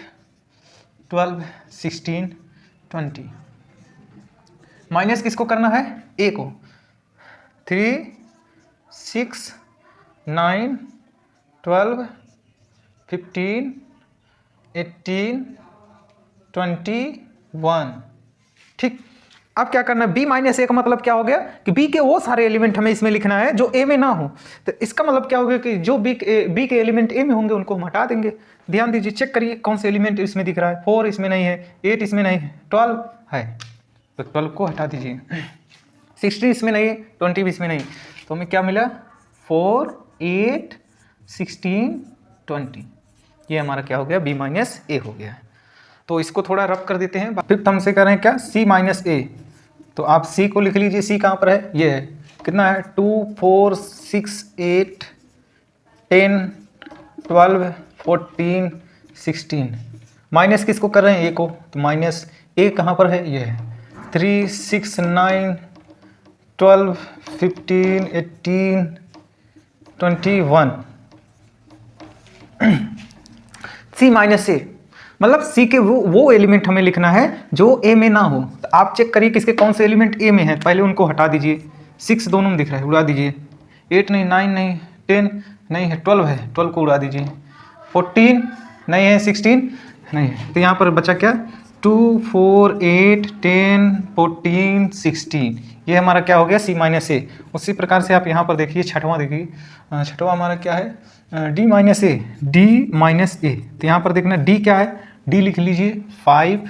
12 16 20। माइनस किसको करना है, ए को। 3 6 9 12 15 18 21। ठीक, अब क्या करना है, बी माइनस ए का मतलब क्या हो गया कि बी के वो सारे एलिमेंट हमें इसमें लिखना है जो ए में ना हो। तो इसका मतलब क्या हो गया कि जो बी के एलिमेंट ए में होंगे उनको हम हटा देंगे। ध्यान दीजिए, चेक करिए कौन से एलिमेंट इसमें दिख रहा है। 4 इसमें नहीं है, 8 इसमें नहीं है, 12 है तो 12 को हटा दीजिए। 16 इसमें नहीं है, 20 भी इसमें नहीं, तो हमें क्या मिला 4 8 16 20। ये हमारा क्या हो गया, बी माइनस ए हो गया। तो इसको थोड़ा रब कर देते हैं। फिफ्थ हमसे कर रहे हैं क्या, सी माइनस ए। तो आप सी को लिख लीजिए, सी कहाँ पर है, ये है। कितना है 2 4 6 8 10 12 14 16। माइनस किसको कर रहे हैं, ए को, तो माइनस ए कहाँ पर है, ये है। 3 6 9 12 15 18 21। सी माइनस ए मतलब सी के वो एलिमेंट हमें लिखना है जो ए में ना हो। तो आप चेक करिए किसके कौन से एलिमेंट ए में है, पहले उनको हटा दीजिए। 6 दोनों में दिख रहा है, उड़ा दीजिए। 8 नहीं, 9 नहीं, 10 नहीं है, 12 है, 12 को उड़ा दीजिए। 14 नहीं है, 16 नहीं है, तो यहाँ पर बचा क्या 2 4 8 10 14 16। ये हमारा क्या हो गया, सी माइनस ए। उसी प्रकार से आप यहाँ पर देखिए छठवां देखिए, छठवां हमारा क्या है, डी माइनस ए, डी माइनस ए। तो यहाँ पर देखना डी क्या है, डी लिख लीजिए 5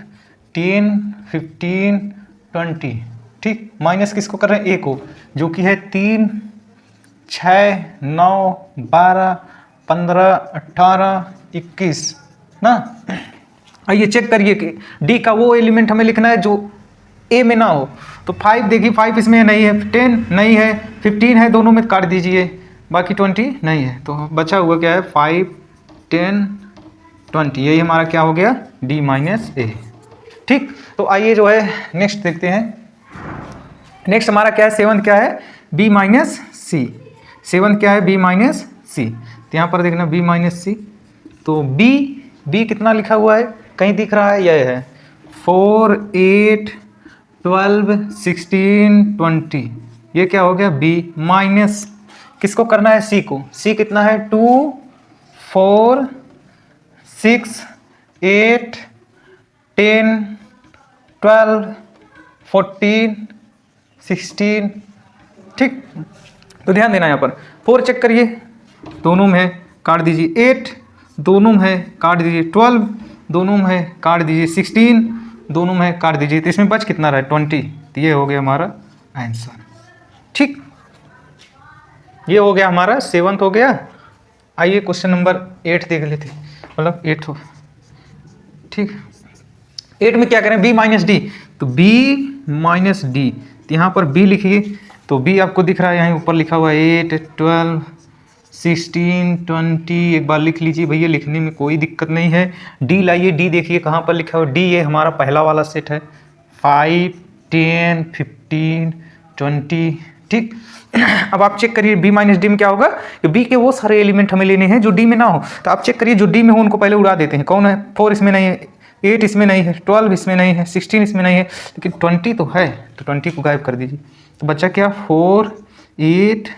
10 15 20। ठीक, माइनस किसको कर रहे हैं, ए को, जो कि है 3 6 9 12 15 18 21 ना। आइए चेक करिए कि डी का वो एलिमेंट हमें लिखना है जो ए में ना हो। तो 5 देखिए, 5 इसमें नहीं है, 10 नहीं है, 15 है, दोनों में काट दीजिए, बाकी 20 नहीं है। तो बचा हुआ क्या है 5 10 20। यही हमारा क्या हो गया, डी माइनस ए। ठीक, तो आइए जो है नेक्स्ट देखते हैं। नेक्स्ट हमारा क्या है, सेवंथ क्या है, बी माइनस सी। सेवंथ क्या है, बी माइनस सी। तो यहाँ पर देखना बी माइनस सी। तो बी कितना लिखा हुआ है, कहीं दिख रहा है, यह है 4 8 12 16 20। ये क्या हो गया, बी माइनस किसको करना है, सी को। सी कितना है 2 4 6 8 10 12 14, 16, ठीक। तो ध्यान देना यहाँ पर 4 चेक करिए, दोनों में है काट दीजिए, 8 दोनों में है काट दीजिए, 12 दोनों में है काट दीजिए, 16 दोनों में है काट दीजिए। तो इसमें बच कितना रहा है 20। तो ये हो गया हमारा आंसर, ठीक। ये हो गया हमारा 7th हो गया। आइए क्वेश्चन नंबर 8 देख लेते, मतलब 8 हो, ठीक। 8 में क्या करें, b माइनस डी। तो b माइनस डी, तो यहाँ पर b लिखिए। तो b आपको दिख रहा है यहाँ ऊपर लिखा हुआ है 8, 12, 16, 20। एक बार लिख लीजिए भैया, लिखने में कोई दिक्कत नहीं है। d लाइए, d देखिए कहाँ पर लिखा हुआ है, d ये हमारा पहला वाला सेट है, 5, 10, 15, 20, ठीक। अब आप चेक करिए b माइनस डी में क्या होगा, b के वो सारे एलिमेंट हमें लेने हैं जो d में ना हो। तो आप चेक करिए जो d में हो उनको पहले उड़ा देते हैं। कौन है, 4 इसमें नहीं है, 8 इसमें नहीं है, 12 इसमें नहीं है, 16 इसमें नहीं है, लेकिन 20 तो है। तो 20 को गायब कर दीजिए। तो बच्चा क्या, 4, 8,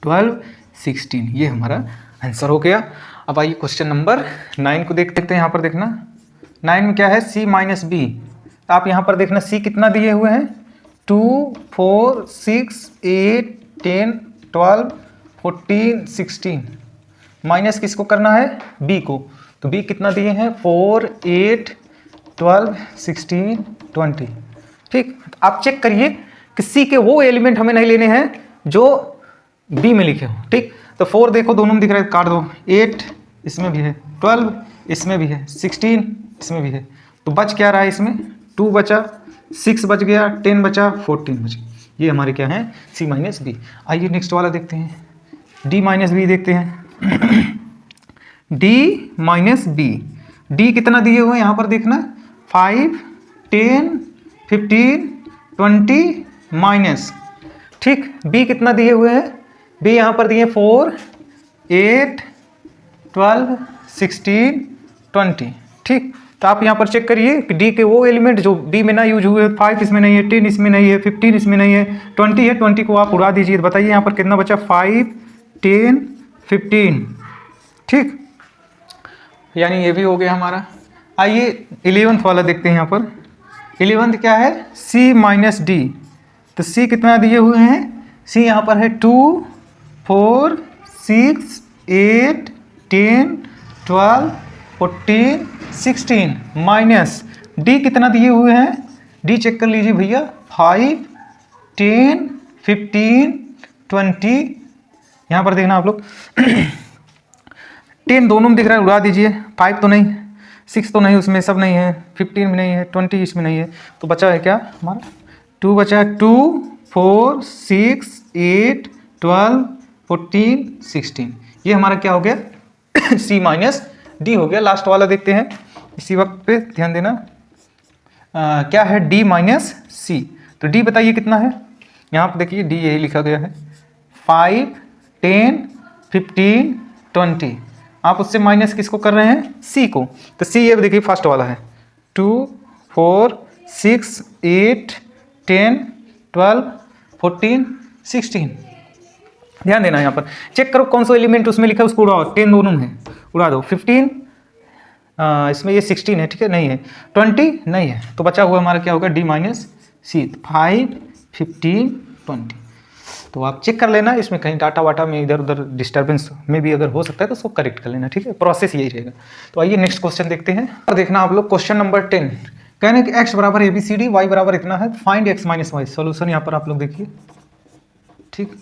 12, 16, ये हमारा आंसर हो गया। अब आइए क्वेश्चन नंबर 9 को देखते हैं। यहाँ पर देखना 9 में क्या है, c माइनस बी। आप यहाँ पर देखना c कितना दिए हुए हैं, 2, 4, 6, 8, 10, 12, 14, 16। माइनस किसको करना है, b को। तो b कितना दिए हैं, 4, 8, 12, 16, 20, ठीक। आप चेक करिए कि c के वो एलिमेंट हमें नहीं लेने हैं जो b में लिखे हो, ठीक। तो 4 देखो दोनों में दिख रहा है, काट दो। 8 इसमें भी है, 12 इसमें भी है, 16 इसमें भी है। तो बच क्या रहा है इसमें, 2 बचा, 6 बच गया, 10 बचा, 14 बच गया। ये हमारे क्या है, c माइनस बी। आइए नेक्स्ट वाला देखते हैं, d माइनस बी देखते हैं। d माइनस बी, d कितना दिए हुए हैं यहाँ पर देखना, 5, 10, 15, 20 माइनस, ठीक। b कितना दिए हुए हैं, b यहाँ पर दिए 4, 8, 12, 16, 20, ठीक। तो आप यहाँ पर चेक करिए कि d के वो एलिमेंट जो b में ना यूज हुए, 5 इसमें नहीं है, 10 इसमें नहीं है, 15 इसमें नहीं है, 20 है, 20 को आप उड़ा दीजिए। तो बताइए यहाँ पर कितना बचा, 5, 10, 15, ठीक। यानी ये भी हो गया हमारा। आइए 11th वाला देखते हैं। यहाँ पर 11th क्या है, c माइनस डी। तो c कितना दिए हुए हैं, c यहाँ पर है 2, 4, 6, 8, 10, 12, 14, 16 माइनस d कितना दिए हुए हैं, d चेक कर लीजिए भैया, 5, 10, 15, 20। यहाँ पर देखना आप लोग 10 दोनों में दिख रहा है, उड़ा दीजिए। 5 तो नहीं, 6 तो नहीं, उसमें सब नहीं है, 15 में नहीं है, 20 इसमें नहीं है। तो बचा है क्या हमारा, 2 बचा है, 2, 4, 6, 8, 12, 14, 16। ये हमारा क्या हो गया, c माइनस डी हो गया। लास्ट वाला देखते हैं, इसी वक्त पे ध्यान देना। क्या है, d माइनस सी। तो d बताइए कितना है, यहाँ पर देखिए d यही लिखा गया है, 5, 10, 15, 20। आप उससे माइनस किसको कर रहे हैं, c को। तो c ये देखिए फर्स्ट वाला है, 2, 4, 6, 8, 10, 12, 14, 16। ध्यान देना यहाँ पर, चेक करो कौन सा एलिमेंट उसमें लिखा है उसको उड़ाओ। 10 दोनों में है, उड़ा दो। 15 इसमें ये 16 है, ठीक है, नहीं है। 20 नहीं है। तो बचा हुआ हमारा क्या होगा, d माइनस सी। 5, 15, 20। तो आप चेक कर लेना, इसमें कहीं डाटा वाटा में इधर उधर डिस्टर्बेंस में भी अगर हो सकता है तो उसको करेक्ट कर लेना, ठीक है। प्रोसेस यही रहेगा। तो आइए नेक्स्ट क्वेश्चन देखते हैं। और देखना आप लोग क्वेश्चन नंबर 10, कहने कि x बराबर ABCD, y बराबर इतना है, find x minus Y. Solution यहाँ पर आप लोग देखिए, ठीक।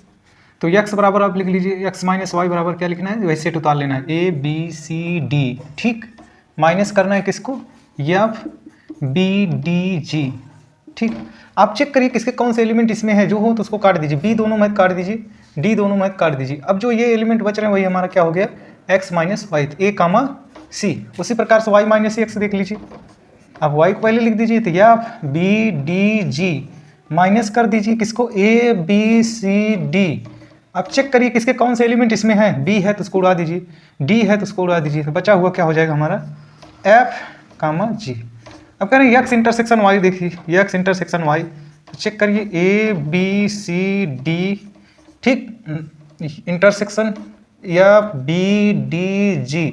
तो x बराबर आप लिख लीजिए, x माइनस वाई बराबर क्या लिखना है, वैसे उतार लेना है, ABCD, ठीक। माइनस करना है किसको, FBDG, ठीक। आप चेक करिए किसके कौन से एलिमेंट इसमें है, जो हो तो उसको काट दीजिए। b दोनों में काट दीजिए, d दोनों में काट दीजिए। अब जो ये एलिमेंट बच रहे हैं वही हमारा क्या हो गया, x minus Y, a comma c। उसी प्रकार से y माइनस x देख लीजिए। आप y को पहले लिख दीजिए, तो FBDG माइनस कर दीजिए किसको, ABCD। आप चेक करिए किसके कौन से एलिमेंट इसमें है, b है तो उसको उड़ा दीजिए, d है तो उसको उड़ा दीजिए। तो बचा हुआ क्या हो जाएगा हमारा, f कामा g। अब कह रहे हैं x इंटरसेक्शन y, देखिए x इंटरसेक्शन y। तो चेक करिए ABCD, ठीक, इंटरसेक्शन FBDG।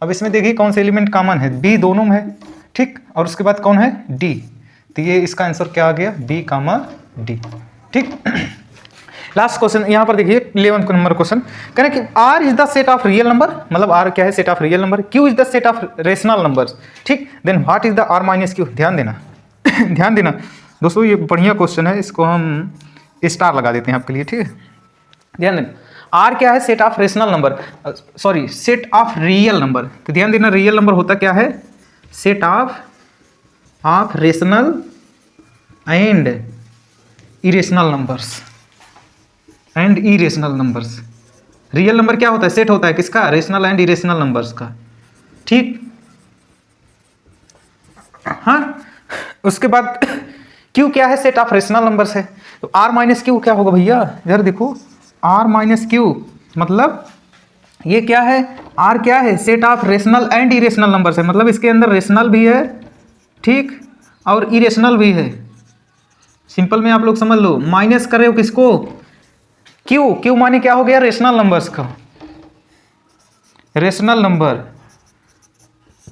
अब इसमें देखिए कौन से एलिमेंट कॉमन है, b दोनों में है, ठीक। और उसके बाद कौन है, d। तो ये इसका आंसर क्या आ गया, बी कामा डी। ठीक, लास्ट क्वेश्चन यहाँ पर देखिए 11 नंबर क्वेश्चन कह रहे हैं कि R is the set of real number, मतलब आर क्या है, set of real number, Q is the set of rational numbers. ठीक, then what is the R minus Q. ध्यान देना ध्यान देना दोस्तों, ये बढ़िया क्वेश्चन है, इसको हम स्टार लगा देते हैं आपके लिए। ठीक है, ध्यान देना, आर क्या है, set of rational number, sorry set of real number. तो ध्यान देना, रियल नंबर होता क्या है, set of rational and irrational numbers, and irrational numbers. Real number क्या होता है, सेट होता है किसका, रेशनल एंड इरेशनल नंबर्स का। ठीक, हाँ, उसके बाद क्यू क्या है, सेट ऑफ रेशनल नंबर्स है। तो आर माइनस क्यू क्या होगा भैया, इधर देखो, आर माइनस क्यू मतलब ये क्या है, आर क्या है, set of rational and irrational numbers है, मतलब इसके अंदर रेशनल भी है, ठीक, और इरेशनल भी है। सिंपल में आप लोग समझ लो, माइनस कर रहे हो किसको, क्यू, क्यू माने क्या हो गया, रेशनल नंबर्स का, रेशनल नंबर।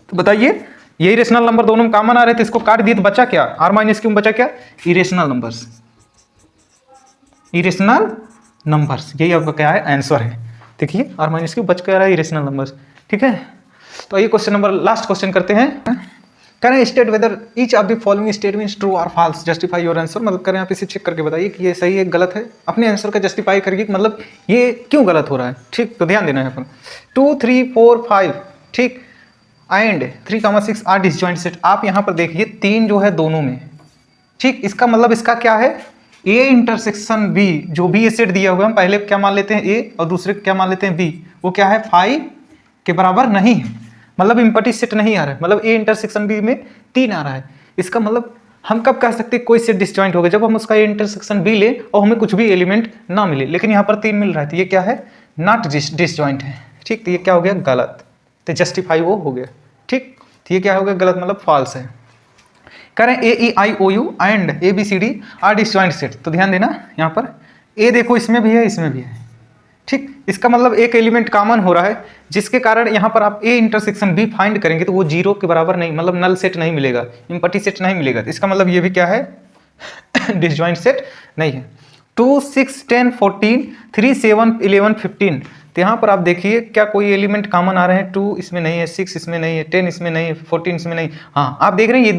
तो बताइए, यही रेशनल नंबर दोनों में कॉमन आ रहे थे, इसको काट दिए तो बचा क्या, आर माइनस क्यू में बचा क्या, इरेशनल नंबर्स, इरेशनल नंबर्स, यही आपका क्या है, आंसर है। देखिए आर माइनस क्यू बच क्या रहा है, इरेशनल नंबर्स। ठीक है, तो ये क्वेश्चन नंबर, लास्ट क्वेश्चन करते हैं। कह रहे हैं state whether each of the following statements true और फॉल्स, जस्टिफाई योर आंसर। मतलब करें आप इसे चेक करके बताइए कि ये सही है गलत है, अपने आंसर का जस्टिफाई करिए, मतलब ये क्यों गलत हो रहा है। ठीक, तो ध्यान देना है अपन, 2 3 4 5, ठीक, एंड 3, 6 आर डिसजॉइंट सेट। आप यहाँ पर देखिए 3 जो है दोनों में, ठीक, इसका मतलब इसका क्या है, ए इंटरसेक्शन बी, जो भी ये सेट दिया हुआ है, हम पहले क्या मान लेते हैं ए और दूसरे क्या मान लेते हैं बी, वो क्या है 5 के बराबर नहीं है, मतलब इम्पटी सेट नहीं आ रहा है, मतलब ए इंटरसेक्शन बी में 3 आ रहा है। इसका मतलब हम कब कह सकते हैं कोई सेट डिसजॉइंट होगा, जब हम उसका ए इंटरसेक्शन बी ले और हमें कुछ भी एलिमेंट ना मिले, लेकिन यहाँ पर 3 मिल रहा है, तो ये क्या है, नॉट डिसजॉइंट है। ठीक, तो ये क्या हो गया, गलत, तो जस्टिफाई वो हो गया। ठीक, तो ये क्या हो गया, गलत मतलब फॉल्स है। कह रहे हैं A E I O U and A B C D are disjoint set. तो ध्यान देना, यहाँ पर ए देखो इसमें भी है, इसमें भी है, ठीक, इसका मतलब एक एलिमेंट कॉमन हो रहा है, जिसके कारण यहाँ पर आप ए इंटरसेक्शन बी फाइंड करेंगे तो वो 0 के बराबर नहीं, मतलब नल सेट नहीं मिलेगा, इम्पटी सेट नहीं मिलेगा। तो इसका मतलब ये भी क्या है, डिसजॉइंट सेट नहीं है। 2 6 10 14 3 7 11 15, तो यहाँ पर आप देखिए क्या कोई एलिमेंट कॉमन आ रहे हैं, 2 इसमें नहीं है, 6 इसमें नहीं है, 10 इसमें नहीं है, 14 इसमें नहीं। हाँ, आप देख रहे हैं ये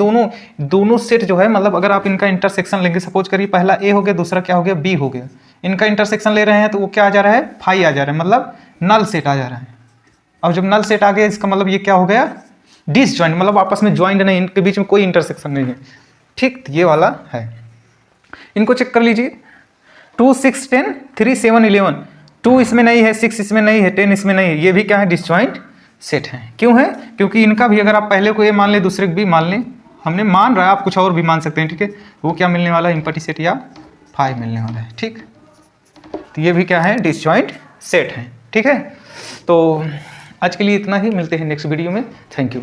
दोनों सेट जो है, मतलब अगर आप इनका इंटरसेक्शन लेंगे, सपोज करिए पहला ए हो गया, दूसरा क्या हो गया, बी हो गया, इनका इंटरसेक्शन ले रहे हैं तो वो क्या आ जा रहा है, 5 आ जा रहा है, मतलब नल सेट आ जा रहा है। अब जब नल सेट आ गया, इसका मतलब ये क्या हो गया, डिसजॉइंट, मतलब आपस में ज्वाइंट नहीं, इनके बीच में कोई इंटरसेक्शन नहीं है। ठीक, ये वाला है, इनको चेक कर लीजिए, 2 6 10 3 7 11, 2 इसमें नहीं है, 6 इसमें नहीं है, 10 इसमें नहीं है, ये भी क्या है, डिसजॉइंट सेट है। क्यों है, क्योंकि इनका भी अगर आप पहले को ये मान लें, दूसरे को भी मान लें, हमने मान रहा है, आप कुछ और भी मान सकते हैं। ठीक है, वो क्या मिलने वाला है, इम्पटी सेट या 5 मिलने वाला है। ठीक, तो ये भी क्या है, डिसजॉइंट सेट है। ठीक है, तो आज के लिए इतना ही, मिलते हैं नेक्स्ट वीडियो में, थैंक यू।